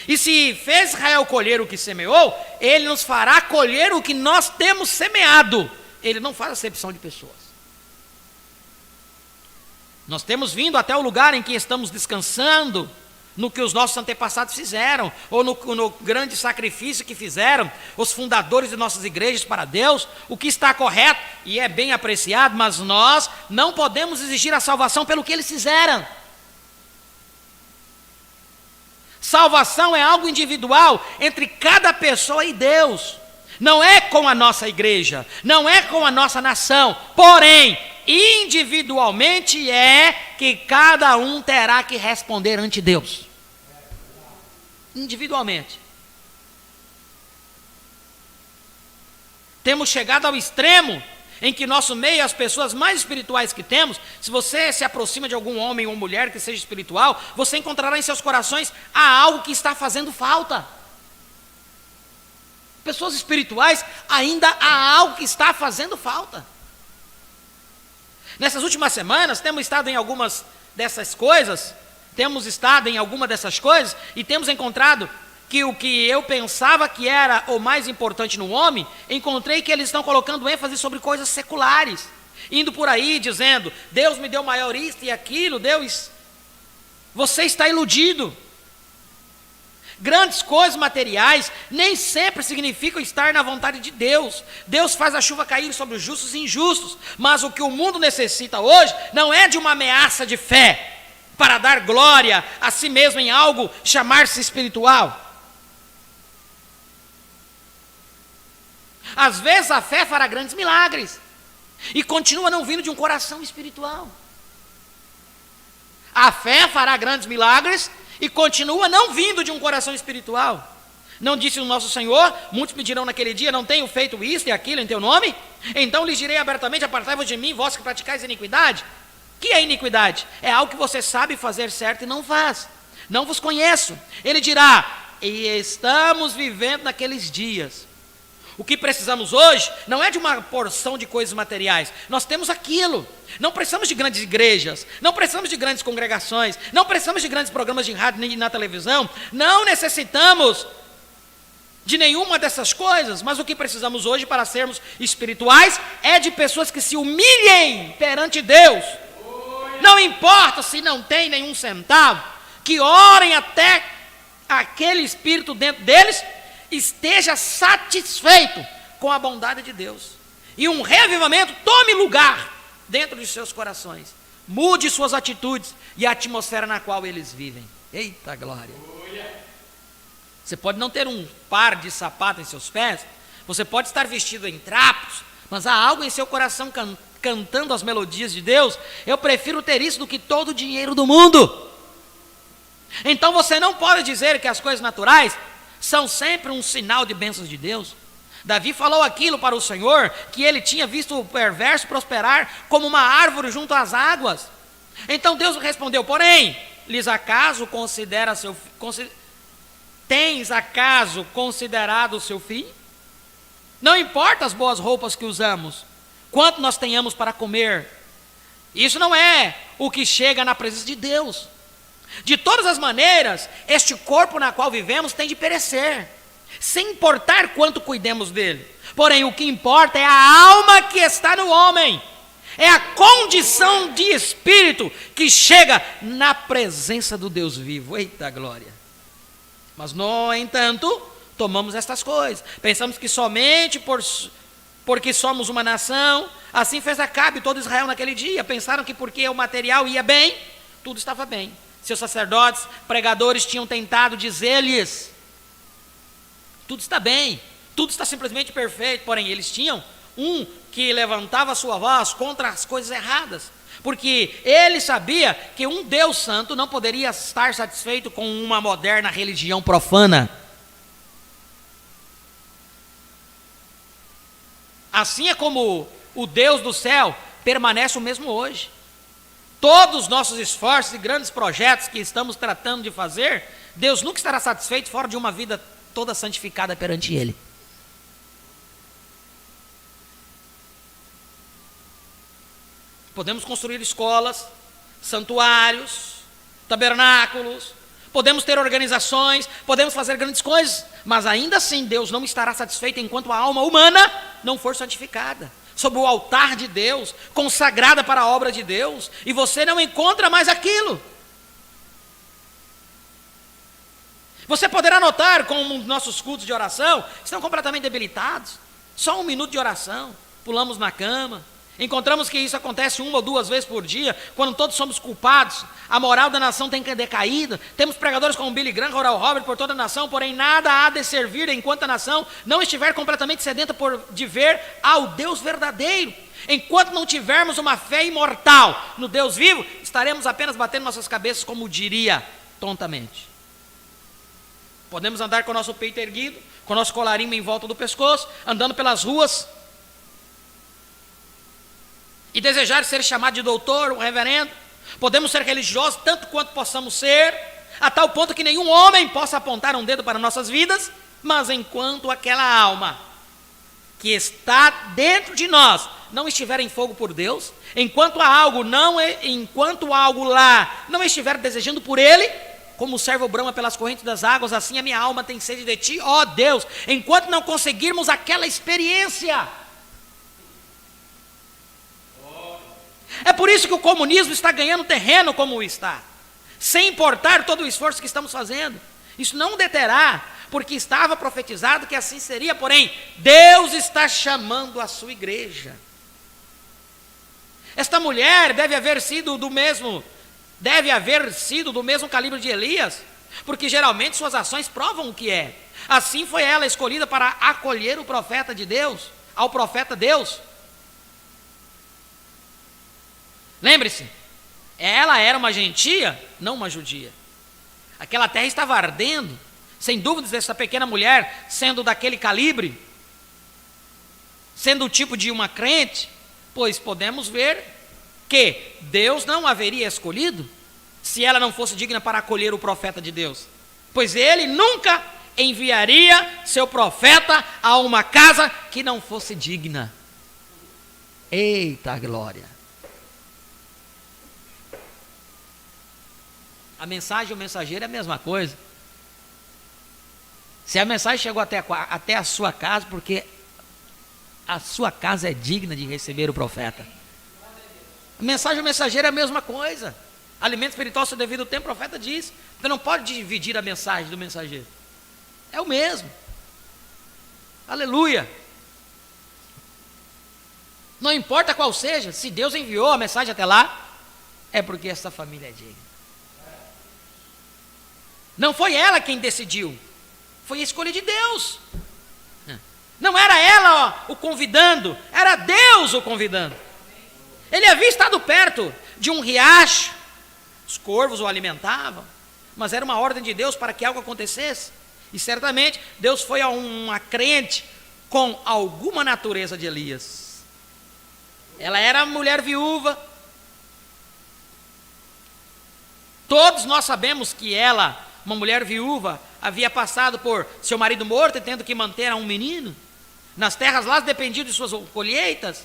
E se fez Israel colher o que semeou, Ele nos fará colher o que nós temos semeado. Ele não faz acepção de pessoas. Nós temos vindo até o lugar em que estamos descansando no que os nossos antepassados fizeram, ou no grande sacrifício que fizeram os fundadores de nossas igrejas para Deus, o que está correto e é bem apreciado, mas nós não podemos exigir a salvação pelo que eles fizeram. Salvação é algo individual entre cada pessoa e Deus. Não é com a nossa igreja, não é com a nossa nação, porém, individualmente é que cada um terá que responder ante Deus. Individualmente. Temos chegado ao extremo em que nosso meio, as pessoas mais espirituais que temos, se você se aproxima de algum homem ou mulher que seja espiritual, você encontrará em seus corações algo que está fazendo falta. Pessoas espirituais, ainda há algo que está fazendo falta. Nessas últimas semanas, temos estado em algumas dessas coisas, e temos encontrado que o que eu pensava que era o mais importante no homem, encontrei que eles estão colocando ênfase sobre coisas seculares, indo por aí dizendo, Deus me deu maior isto e aquilo, Deus, você está iludido. Grandes coisas materiais nem sempre significam estar na vontade de Deus. Deus faz a chuva cair sobre os justos e injustos, mas o que o mundo necessita hoje não é de uma ameaça de fé, para dar glória a si mesmo em algo, chamar-se espiritual. Às vezes a fé fará grandes milagres, e continua não vindo de um coração espiritual. A fé fará grandes milagres, e continua não vindo de um coração espiritual. Não disse o nosso Senhor, muitos me dirão naquele dia, não tenho feito isso e aquilo em teu nome? Então lhes direi abertamente, apartai-vos de mim, vós que praticais iniquidade. Que é iniquidade? É algo que você sabe fazer certo e não faz. Não vos conheço. Ele dirá, e estamos vivendo naqueles dias. O que precisamos hoje não é de uma porção de coisas materiais. Nós temos aquilo. Não precisamos de grandes igrejas, não precisamos de grandes congregações, não precisamos de grandes programas de rádio nem na televisão, não necessitamos de nenhuma dessas coisas, mas o que precisamos hoje para sermos espirituais é de pessoas que se humilhem perante Deus. Não importa se não tem nenhum centavo, que orem até aquele espírito dentro deles esteja satisfeito com a bondade de Deus. E um reavivamento tome lugar dentro de seus corações. Mude suas atitudes e a atmosfera na qual eles vivem. Eita glória! Você pode não ter um par de sapatos em seus pés, você pode estar vestido em trapos, mas há algo em seu coração cantando as melodias de Deus. Eu prefiro ter isso do que todo o dinheiro do mundo. Então você não pode dizer que as coisas naturais são sempre um sinal de bênçãos de Deus. Davi falou aquilo para o Senhor, que ele tinha visto o perverso prosperar como uma árvore junto às águas. Então Deus respondeu, porém, tens acaso considerado o seu fim? Não importa as boas roupas que usamos, quanto nós tenhamos para comer, isso não é o que chega na presença de Deus. De todas as maneiras, este corpo na qual vivemos tem de perecer, sem importar quanto cuidemos dele. Porém, o que importa é a alma que está no homem, é a condição de espírito que chega na presença do Deus vivo. Eita glória! Mas, no entanto, tomamos estas coisas, pensamos que somente porque somos uma nação, assim fez Acabe e todo Israel naquele dia, pensaram que porque o material ia bem, tudo estava bem. Seus sacerdotes, pregadores tinham tentado dizer-lhes, tudo está bem, tudo está simplesmente perfeito, porém eles tinham um que levantava a sua voz contra as coisas erradas, porque ele sabia que um Deus santo não poderia estar satisfeito com uma moderna religião profana. Assim é como o Deus do céu permanece o mesmo hoje. Todos os nossos esforços e grandes projetos que estamos tratando de fazer, Deus nunca estará satisfeito fora de uma vida toda santificada perante Ele. Podemos construir escolas, santuários, tabernáculos, podemos ter organizações, podemos fazer grandes coisas, mas ainda assim Deus não estará satisfeito enquanto a alma humana não for santificada, sob o altar de Deus, consagrada para a obra de Deus, e você não encontra mais aquilo. Você poderá notar como nossos cultos de oração estão completamente debilitados. Só 1 minuto de oração, pulamos na cama. Encontramos que isso acontece 1 ou 2 vezes por dia, quando todos somos culpados, a moral da nação tem decaído, temos pregadores como Billy Graham, Oral Roberts por toda a nação, porém nada há de servir enquanto a nação não estiver completamente sedenta de ver ao Deus verdadeiro. Enquanto não tivermos uma fé imortal no Deus vivo, estaremos apenas batendo nossas cabeças, como diria tontamente. Podemos andar com o nosso peito erguido, com o nosso colarinho em volta do pescoço, andando pelas ruas, e desejar ser chamado de doutor, um reverendo. Podemos ser religiosos tanto quanto possamos ser, a tal ponto que nenhum homem possa apontar um dedo para nossas vidas, mas enquanto aquela alma que está dentro de nós não estiver em fogo por Deus, enquanto algo lá não estiver desejando por Ele, como o servo brama pelas correntes das águas, assim a minha alma tem sede de Ti, ó Deus, enquanto não conseguirmos aquela experiência. É por isso que o comunismo está ganhando terreno como está, sem importar todo o esforço que estamos fazendo. Isso não deterá, porque estava profetizado que assim seria, porém, Deus está chamando a sua igreja. Esta mulher deve haver sido do mesmo calibre de Elias, porque geralmente suas ações provam o que é. Assim foi ela escolhida para acolher o profeta de Deus, ao profeta Deus. Lembre-se, ela era uma gentia, não uma judia. Aquela terra estava ardendo, sem dúvidas essa pequena mulher, sendo daquele calibre, sendo o tipo de uma crente, pois podemos ver que Deus não haveria escolhido se ela não fosse digna para acolher o profeta de Deus, pois Ele nunca enviaria seu profeta a uma casa que não fosse digna. Eita glória! A mensagem e o mensageiro é a mesma coisa. Se a mensagem chegou até a sua casa, porque a sua casa é digna de receber o profeta. A mensagem e o mensageiro é a mesma coisa. Alimento espiritual seu devido tempo, o profeta diz. Você não pode dividir a mensagem do mensageiro. É o mesmo. Aleluia. Não importa qual seja, se Deus enviou a mensagem até lá, é porque essa família é digna. Não foi ela quem decidiu, foi a escolha de Deus. Não era ela o convidando, era Deus o convidando. Ele havia estado perto de um riacho, os corvos o alimentavam, mas era uma ordem de Deus para que algo acontecesse. E certamente Deus foi a uma crente com alguma natureza de Elias. Ela era mulher viúva. Todos nós sabemos que ela, uma mulher viúva, havia passado por seu marido morto e tendo que manter a um menino. Nas terras lá dependiam de suas colheitas.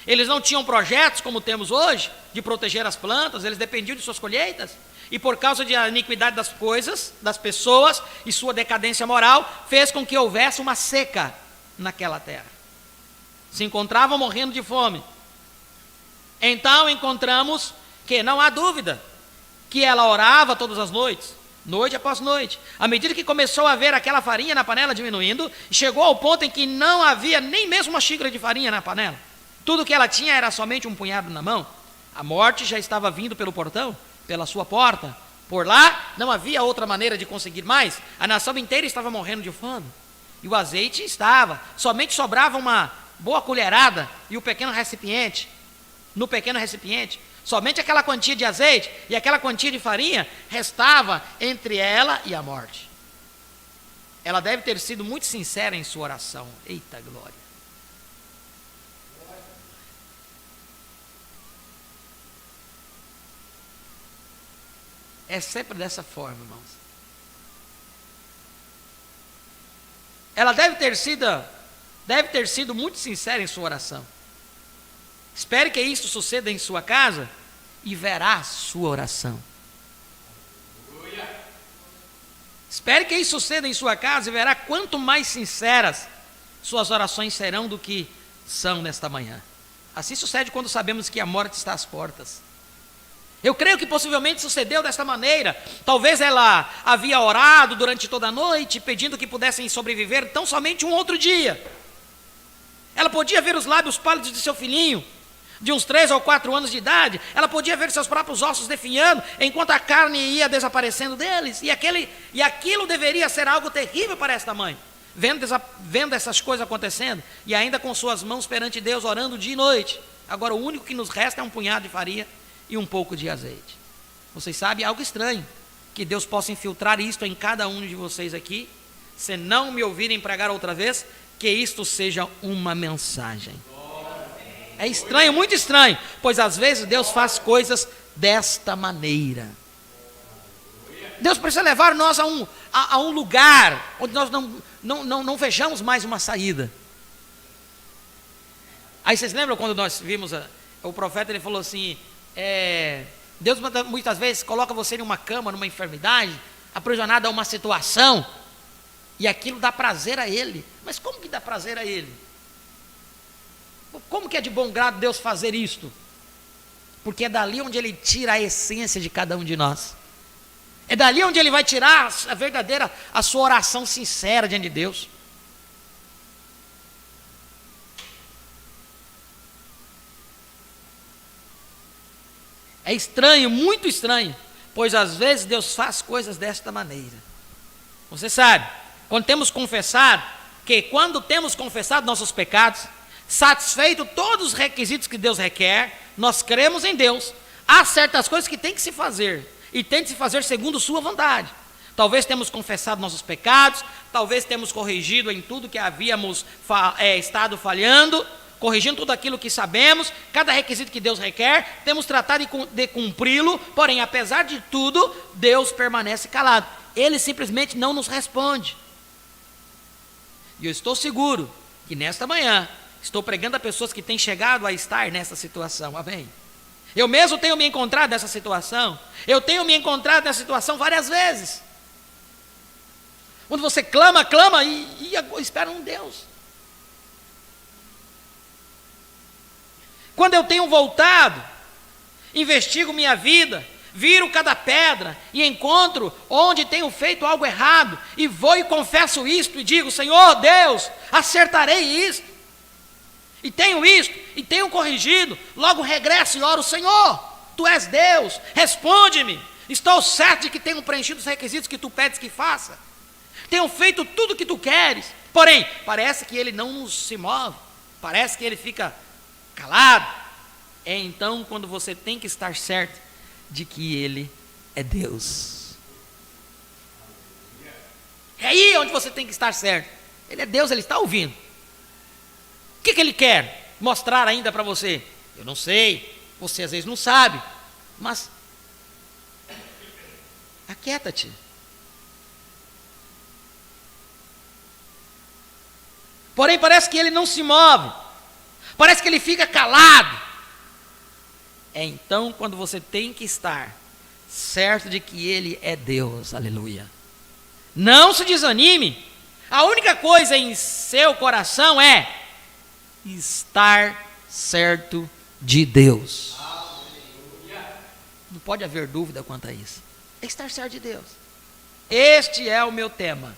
Eles não tinham projetos como temos hoje, de proteger as plantas, eles dependiam de suas colheitas. E por causa da iniquidade das coisas, das pessoas e sua decadência moral, fez com que houvesse uma seca naquela terra. Se encontravam morrendo de fome. Então encontramos que não há dúvida que ela orava todas as noites, noite após noite. À medida que começou a ver aquela farinha na panela diminuindo, chegou ao ponto em que não havia nem mesmo uma xícara de farinha na panela. Tudo que ela tinha era somente um punhado na mão. A morte já estava vindo pelo portão, pela sua porta. Por lá não havia outra maneira de conseguir mais. A nação inteira estava morrendo de fome. E o azeite estava. Somente sobrava uma boa colherada e o pequeno recipiente. No pequeno recipiente, somente aquela quantia de azeite e aquela quantia de farinha restava entre ela e a morte. Ela deve ter sido muito sincera em sua oração. Eita glória! é sempre dessa forma, irmãos. Ela deve ter sido muito sincera em sua oração. Espere que isso suceda em sua casa e verá a sua oração. Espere que isso suceda em sua casa e verá quanto mais sinceras suas orações serão do que são nesta manhã. Assim sucede quando sabemos que a morte está às portas. Eu creio que possivelmente sucedeu desta maneira. Talvez ela havia orado durante toda a noite, pedindo que pudessem sobreviver tão somente um outro dia. Ela podia ver os lábios pálidos de seu filhinho, de uns 3 ou 4 anos de idade. Ela podia ver seus próprios ossos definhando, enquanto a carne ia desaparecendo deles. E aquilo deveria ser algo terrível para esta mãe. Vendo essas coisas acontecendo, e ainda com suas mãos perante Deus, orando dia e noite. Agora o único que nos resta é um punhado de farinha e um pouco de azeite. Vocês sabem, é algo estranho que Deus possa infiltrar isto em cada um de vocês aqui. Se não me ouvirem pregar outra vez, que isto seja uma mensagem. É estranho, muito estranho, pois às vezes Deus faz coisas desta maneira. Deus precisa levar nós a um lugar onde nós não vejamos mais uma saída. Aí vocês lembram quando nós vimos o profeta, ele falou assim, Deus muitas vezes coloca você em uma cama, numa enfermidade, aprisionado a uma situação, e aquilo dá prazer a Ele. Mas como que dá prazer a Ele? Como que é de bom grado Deus fazer isto? Porque é dali onde Ele tira a essência de cada um de nós. É dali onde Ele vai tirar a sua oração sincera diante de Deus. É estranho, muito estranho, pois às vezes Deus faz coisas desta maneira. Você sabe, quando temos confessado nossos pecados, satisfeito todos os requisitos que Deus requer, nós cremos em Deus. Há certas coisas que tem que se fazer, e tem que se fazer segundo sua vontade. Talvez temos confessado nossos pecados, talvez temos corrigido em tudo que havíamos estado falhando, corrigindo tudo aquilo que sabemos, cada requisito que Deus requer, temos tratado de cumpri-lo, porém, apesar de tudo, Deus permanece calado. Ele simplesmente não nos responde. E eu estou seguro que nesta manhã, estou pregando a pessoas que têm chegado a estar nessa situação, amém? Eu mesmo tenho me encontrado nessa situação, várias vezes. Quando você clama e espera um Deus. Quando eu tenho voltado, investigo minha vida, viro cada pedra e encontro onde tenho feito algo errado, e vou e confesso isto e digo, Senhor Deus, acertarei isto, e tenho isto, e tenho corrigido, logo regresso e oro, Senhor, Tu és Deus, responde-me, estou certo de que tenho preenchido os requisitos que Tu pedes que faça, tenho feito tudo o que Tu queres, porém, parece que Ele não se move, parece que Ele fica calado. É então quando você tem que estar certo de que Ele é Deus. É aí onde você tem que estar certo. Ele é Deus, Ele está ouvindo. O que Ele quer mostrar ainda para você? Eu não sei, você às vezes não sabe, mas aquieta-te. Porém parece que Ele não se move, parece que Ele fica calado. É então quando você tem que estar certo de que Ele é Deus, aleluia. Não se desanime, a única coisa em seu coração é estar certo de Deus. Não pode haver dúvida quanto a isso, é estar certo de Deus. Este é o meu tema,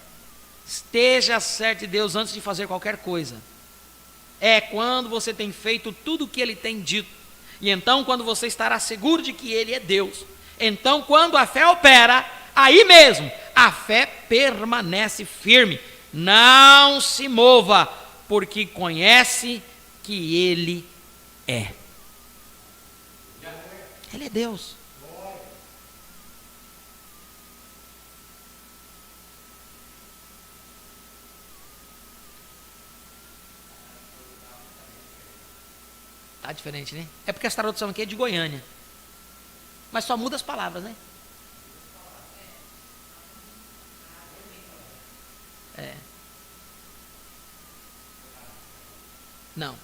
esteja certo de Deus antes de fazer qualquer coisa. É quando você tem feito tudo o que Ele tem dito, e então quando você estará seguro de que Ele é Deus, então quando a fé opera, aí mesmo a fé permanece firme, não se mova, porque conhece que Ele é. Ele é Deus. Tá diferente, né? É porque essa tradução aqui é de Goiânia, mas só muda as palavras, né? Não.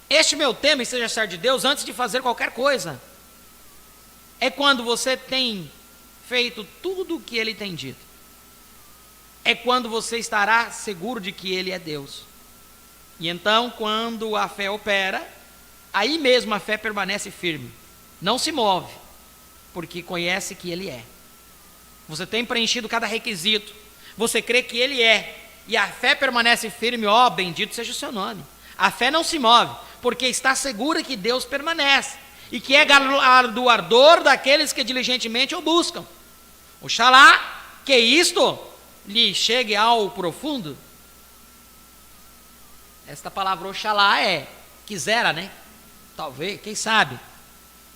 Este meu tema, e seja certo de Deus, antes de fazer qualquer coisa, é quando você tem feito tudo o que Ele tem dito. É quando você estará seguro de que Ele é Deus. E então, quando a fé opera, aí mesmo a fé permanece firme. Não se move, porque conhece que Ele é. Você tem preenchido cada requisito. Você crê que Ele é. E a fé permanece firme, ó, bendito seja o seu nome. A fé não se move, porque está segura que Deus permanece. E que é galardoador daqueles que diligentemente o buscam. Oxalá que isto lhe chegue ao profundo. Esta palavra oxalá é quisera, né? Talvez, quem sabe,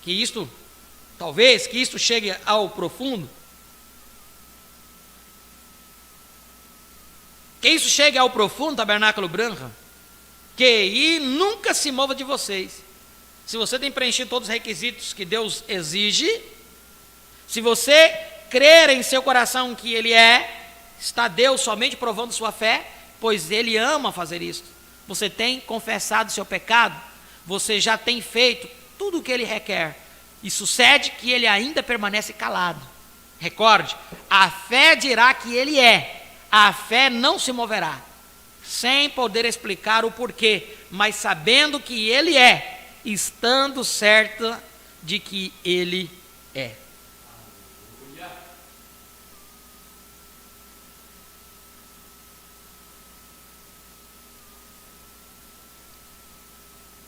que isto, talvez, que isto chegue ao profundo. Que isso chegue ao profundo, Tabernáculo Branco, que nunca se mova de vocês. Se você tem preenchido todos os requisitos que Deus exige, se você crer em seu coração que Ele é, está Deus somente provando sua fé, pois Ele ama fazer isso. Você tem confessado seu pecado, você já tem feito tudo o que Ele requer, e sucede que Ele ainda permanece calado. Recorde, a fé dirá que Ele é, a fé não se moverá, sem poder explicar o porquê, mas sabendo que Ele é, estando certa de que Ele é.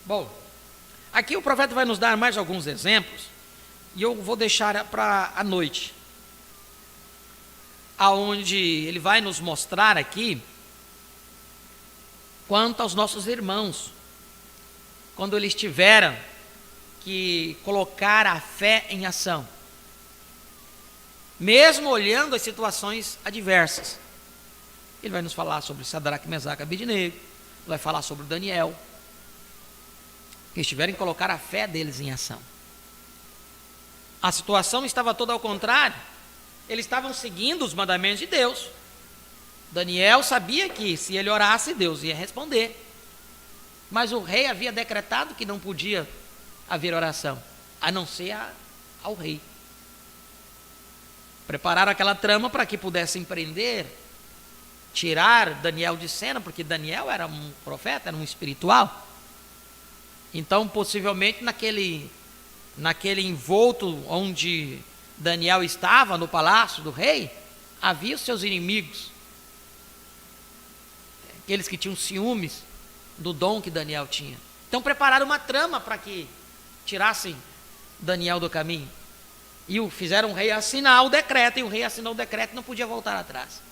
Bom, aqui o profeta vai nos dar mais alguns exemplos, e eu vou deixar para a noite, aonde ele vai nos mostrar aqui quanto aos nossos irmãos, quando eles tiveram que colocar a fé em ação, mesmo olhando as situações adversas. Ele vai nos falar sobre Sadraque, Mesaque e Abednego, vai falar sobre Daniel, que eles tiveram que colocar a fé deles em ação. A situação estava toda ao contrário, eles estavam seguindo os mandamentos de Deus. Daniel sabia que se ele orasse, Deus ia responder. Mas o rei havia decretado que não podia haver oração, a não ser ao rei. Prepararam aquela trama para que pudessem prender, tirar Daniel de cena, porque Daniel era um profeta, era um espiritual. Então, possivelmente, naquele envolto onde Daniel estava, no palácio do rei, havia os seus inimigos, aqueles que tinham ciúmes do dom que Daniel tinha. Então prepararam uma trama para que tirassem Daniel do caminho. E fizeram o rei assinar o decreto, e o rei assinou o decreto e não podia voltar atrás.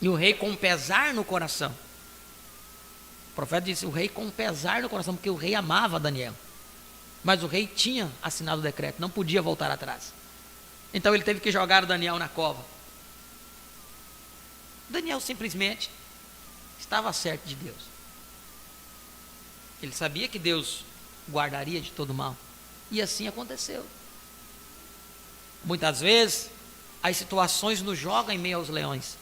E o rei com pesar no coração. O profeta disse, o rei com pesar no coração, porque o rei amava Daniel. Mas o rei tinha assinado o decreto, não podia voltar atrás. Então ele teve que jogar o Daniel na cova. Daniel simplesmente estava certo de Deus. Ele sabia que Deus guardaria de todo mal. E assim aconteceu. Muitas vezes, as situações nos jogam em meio aos leões.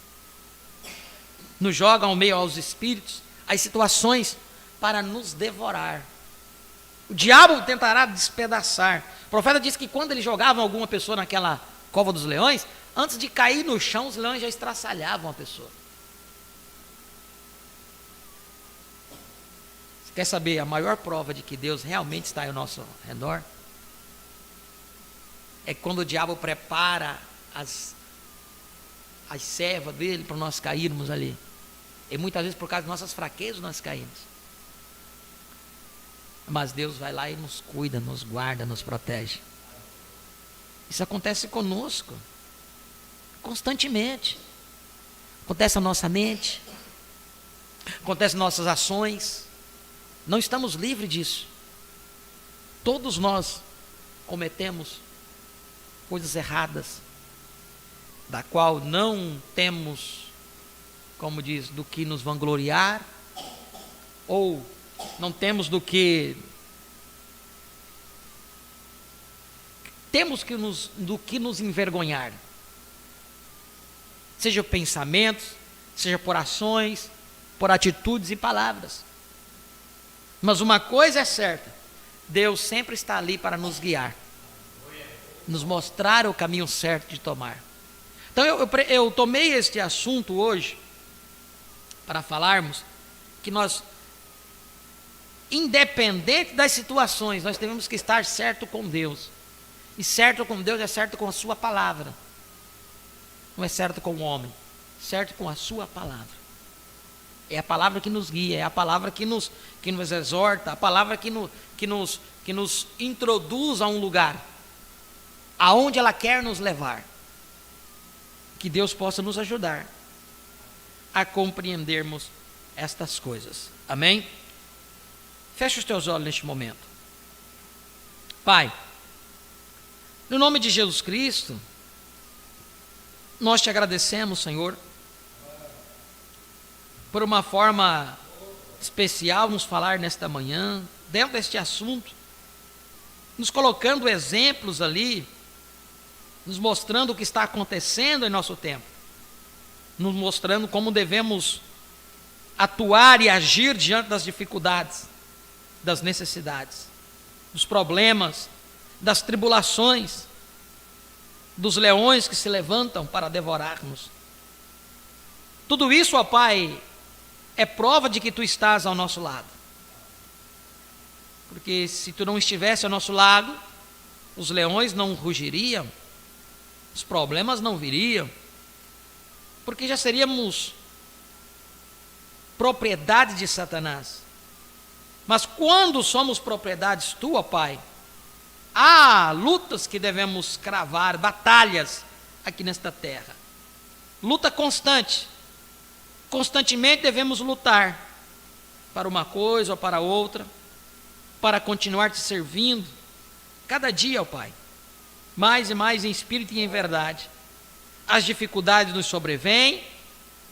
Nos jogam em meio aos espíritos. As situações para nos devorar. O diabo tentará despedaçar. O profeta disse que quando eles jogavam alguma pessoa naquela cova dos leões, antes de cair no chão, os leões já estraçalhavam a pessoa. Você quer saber a maior prova de que Deus realmente está ao nosso redor? É quando o diabo prepara as servas dele para nós cairmos ali. E muitas vezes por causa de nossas fraquezas nós caímos. Mas Deus vai lá e nos cuida, nos guarda, nos protege. Isso acontece conosco, constantemente. Acontece na nossa mente, acontece nas nossas ações. Não estamos livres disso. Todos nós cometemos coisas erradas, da qual não temos como diz, do que nos vangloriar, ou não temos do que nos envergonhar, seja pensamentos, seja por ações, por atitudes e palavras. Mas uma coisa é certa: Deus sempre está ali para nos guiar, nos mostrar o caminho certo de tomar. Então eu tomei este assunto hoje para falarmos que nós, independente das situações, nós devemos que estar certo com Deus. E certo com Deus é certo com a sua palavra. Não é certo com o homem, certo com a sua palavra. É a palavra que nos guia, é a palavra que nos exorta, a palavra que nos introduz a um lugar, aonde ela quer nos levar. Que Deus possa nos ajudar a compreendermos estas coisas. Amém? Feche os teus olhos neste momento. Pai, no nome de Jesus Cristo, nós te agradecemos, Senhor, por uma forma especial nos falar nesta manhã, dentro deste assunto, nos colocando exemplos ali, nos mostrando o que está acontecendo em nosso tempo, nos mostrando como devemos atuar e agir diante das dificuldades, das necessidades, dos problemas, das tribulações, dos leões que se levantam para devorar-nos. Tudo isso, ó Pai, é prova de que Tu estás ao nosso lado. Porque se Tu não estivesse ao nosso lado, os leões não rugiriam, os problemas não viriam, porque já seríamos propriedade de Satanás. Mas quando somos propriedades Tua, Pai, há lutas que devemos cravar, batalhas aqui nesta terra. Luta constante. Constantemente devemos lutar para uma coisa ou para outra, para continuar te servindo, cada dia, ó Pai, mais e mais em espírito e em verdade. As dificuldades nos sobrevêm,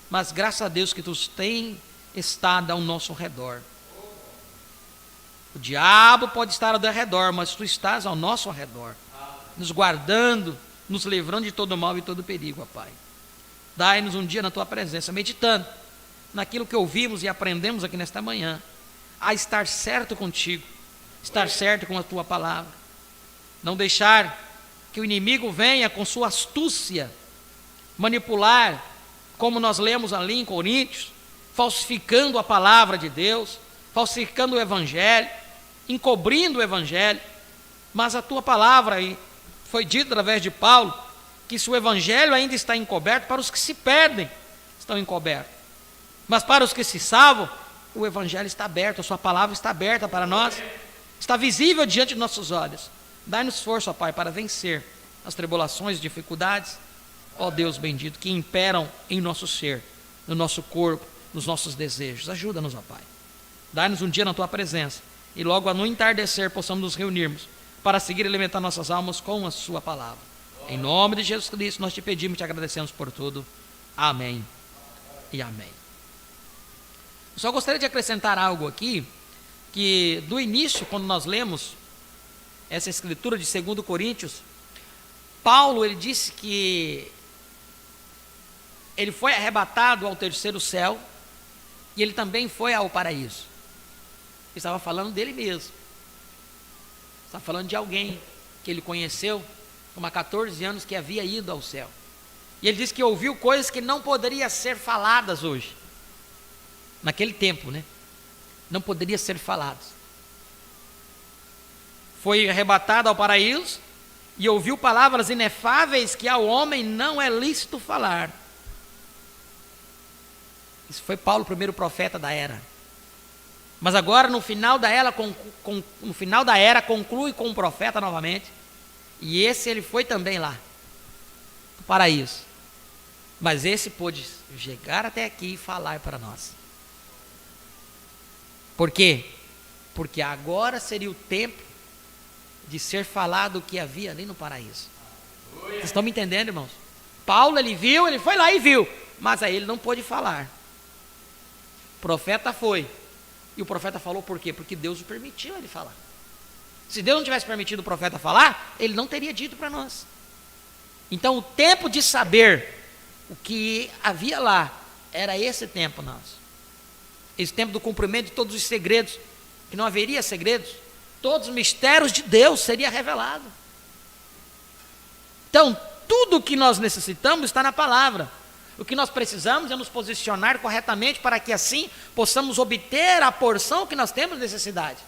mas graças a Deus que Tu tens estado ao nosso redor. O diabo pode estar ao redor, mas Tu estás ao nosso redor, nos guardando, nos livrando de todo mal e todo perigo, ó Pai. Dai-nos um dia na Tua presença, meditando naquilo que ouvimos e aprendemos aqui nesta manhã, a estar certo contigo, estar certo com a Tua palavra. Não deixar que o inimigo venha com sua astúcia manipular, como nós lemos ali em Coríntios, falsificando a palavra de Deus, falsificando o Evangelho, encobrindo o Evangelho. Mas a Tua palavra, e foi dito através de Paulo, que se o Evangelho ainda está encoberto, para os que se perdem, estão encobertos. Mas para os que se salvam, o Evangelho está aberto, a Sua palavra está aberta para nós, está visível diante de nossos olhos. Dai-nos força, ó Pai, para vencer as tribulações e dificuldades, ó Deus bendito, que imperam em nosso ser, no nosso corpo, nos nossos desejos. Ajuda-nos, ó Pai. Dai-nos um dia na Tua presença, e logo no entardecer possamos nos reunirmos, para seguir alimentar nossas almas com a Sua palavra. Em nome de Jesus Cristo, nós te pedimos e te agradecemos por tudo. Amém e amém. Eu só gostaria de acrescentar algo aqui, que do início, quando nós lemos essa escritura de 2 Coríntios, Paulo, ele disse que ele foi arrebatado ao terceiro céu, e ele também foi ao paraíso. Ele estava falando dele mesmo. Estava falando de alguém que ele conheceu, como há 14 anos, que havia ido ao céu. E ele disse que ouviu coisas que não poderiam ser faladas hoje. Naquele tempo, né? Não poderia ser faladas. Foi arrebatado ao paraíso e ouviu palavras inefáveis que ao homem não é lícito falar. Isso foi Paulo, o primeiro profeta da era. Mas agora, no final da era, conclui com um profeta novamente. E esse ele foi também lá, no paraíso. Mas esse pôde chegar até aqui e falar para nós. Por quê? Porque agora seria o tempo de ser falado o que havia ali no paraíso. Vocês estão me entendendo, irmãos? Paulo, ele viu, ele foi lá e viu, mas aí ele não pôde falar. profeta foi. E o profeta falou por quê? Porque Deus o permitiu ele falar. Se Deus não tivesse permitido o profeta falar, ele não teria dito para nós. Então o tempo de saber o que havia lá, era esse tempo nosso. Esse tempo do cumprimento de todos os segredos, que não haveria segredos, todos os mistérios de Deus seria revelado. Então, tudo o que nós necessitamos está na palavra. O que nós precisamos é nos posicionar corretamente para que assim possamos obter a porção que nós temos necessidade.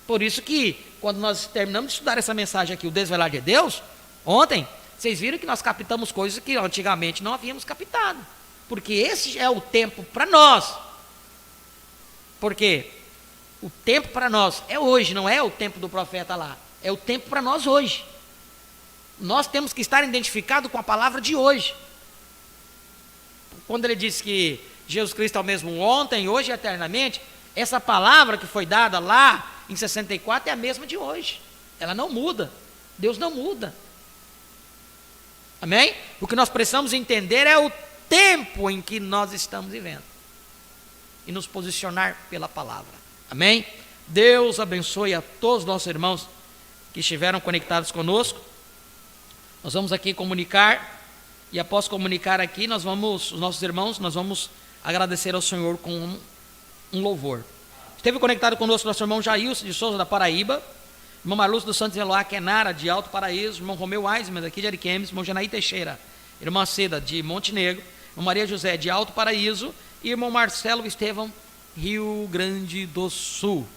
Por isso que, quando nós terminamos de estudar essa mensagem aqui, o desvelar de Deus, ontem, vocês viram que nós captamos coisas que antigamente não havíamos captado. Porque esse é o tempo para nós. Porque o tempo para nós é hoje, não é o tempo do profeta lá. É o tempo para nós hoje. Nós temos que estar identificados com a palavra de hoje. Quando ele disse que Jesus Cristo é o mesmo ontem, hoje e eternamente, essa palavra que foi dada lá em 64 é a mesma de hoje. Ela não muda. Deus não muda. Amém? O que nós precisamos entender é o tempo em que nós estamos vivendo. E nos posicionar pela palavra. Amém? Deus abençoe a todos os nossos irmãos que estiveram conectados conosco. Nós vamos aqui comunicar. E após comunicar aqui, os nossos irmãos, nós vamos agradecer ao Senhor com um louvor. Esteve conectado conosco nosso irmão Jailson de Souza, da Paraíba, irmão Marlúcio dos Santos Eloá Kenara, de Alto Paraíso, irmão Romeu Eisman, daqui de Ariquemes, irmão Janaí Teixeira, irmã Seda, de Montenegro, irmão Maria José, de Alto Paraíso, e irmão Marcelo Estevão, Rio Grande do Sul.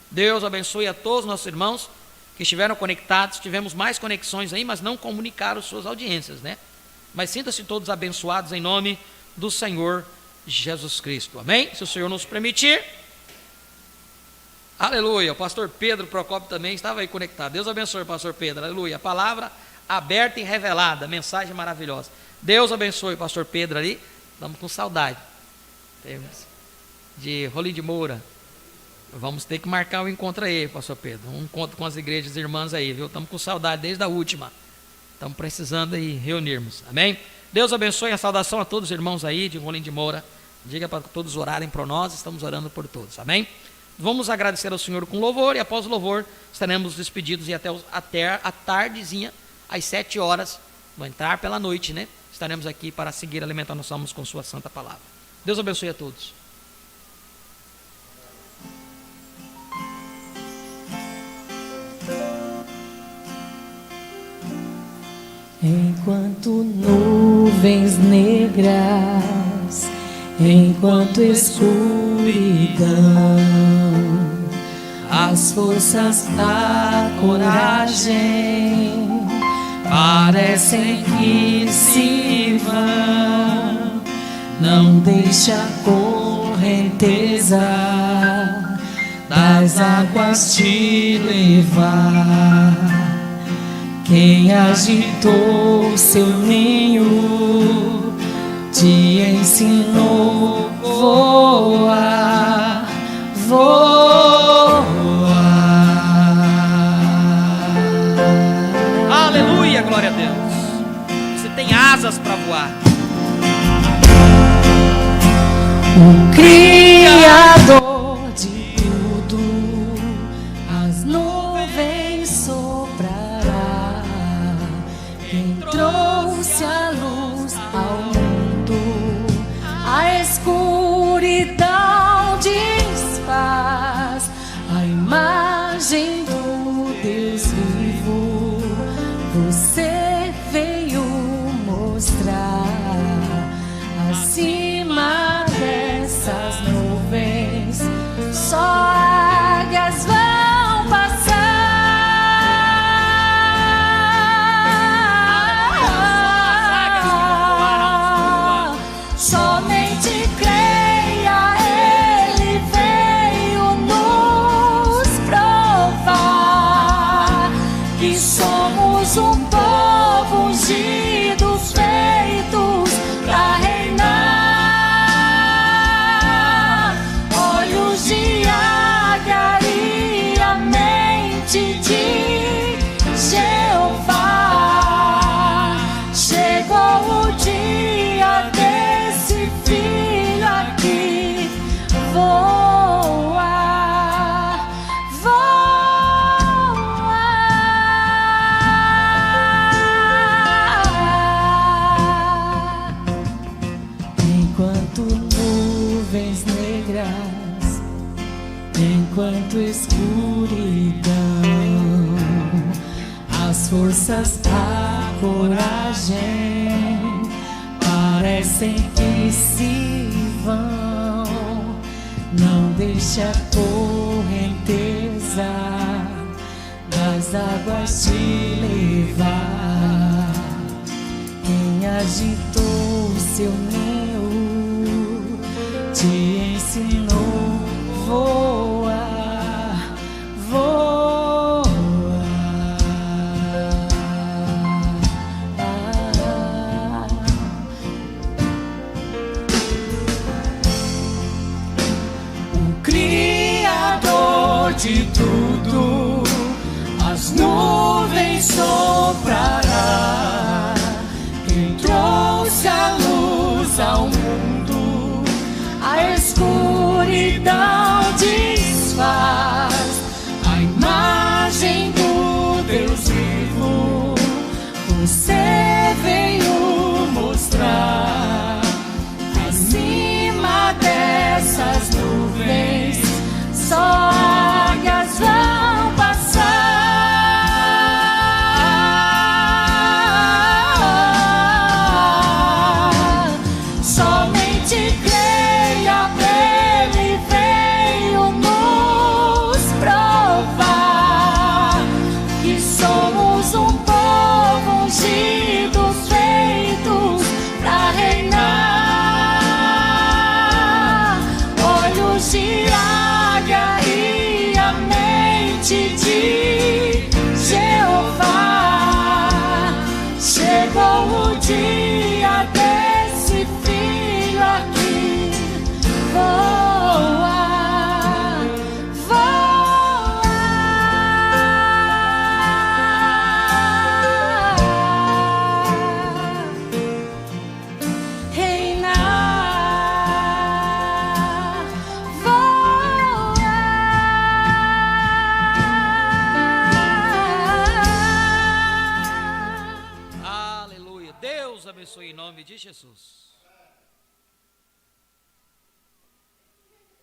Deus abençoe a todos os nossos irmãos que estiveram conectados. Tivemos mais conexões aí, mas não comunicaram suas audiências, né? Mas sinta-se todos abençoados em nome do Senhor Jesus Cristo. Amém? Se o Senhor nos permitir. Aleluia. O pastor Pedro Procópio também estava aí conectado. Deus abençoe, pastor Pedro. Aleluia. A palavra aberta e revelada. Mensagem maravilhosa. Deus abençoe, pastor Pedro ali. Estamos com saudade. Temos de Rolim de Moura. Vamos ter que marcar um encontro aí, pastor Pedro. Um encontro com as igrejas irmãs aí, viu? Estamos com saudade desde a última. Estamos precisando aí reunirmos. Amém? Deus abençoe. A saudação a todos os irmãos aí de Rolim de Moura. Diga para todos orarem por nós. Estamos orando por todos. Amém? Vamos agradecer ao Senhor com louvor. E após o louvor estaremos despedidos e até a tardezinha, às 7 horas. Vou entrar pela noite, né? Estaremos aqui para seguir alimentando nossas almas com sua santa palavra. Deus abençoe a todos. Enquanto nuvens negras, enquanto escuridão, as forças da coragem parecem que se vão. Não deixa a correnteza das águas te levar. Quem agitou seu ninho te ensinou voar, voar. Aleluia, glória a Deus. Você tem asas para voar. O Criador de tudo, as nuvens soprará. Quem trouxe a luz ao mundo, a escuridão desfaz. A imagem do Deus vivo, você veio mostrar. Acima dessas nuvens, só águias vão passar. Somente creia, Ele veio nos provar que somos um povo ungido, feitos pra reinar. Olhos de águia e a mente de Jeová. Chegou o dia desse filho aqui. forças, a coragem parecem que se vão. Não deixe a correnteza das águas te levar. Quem agitou seu ninho te ensinou voar, voar. O Criador de tudo, as nuvens soprará. Quem trouxe a luz ao mundo, a escuridão desfaz. A imagem do Deus vivo, você veio mostrar. Acima dessas nuvens, só águias vão passar. Somente creia, Ele veio nos provar que somos um povo ungido, feitos pra reinar. Olhos de águia e a mente de Jeová. Chegou o dia desse filho aqui voar, voar, reinar, voar. Aleluia. Deus abençoe em nome de Jesus.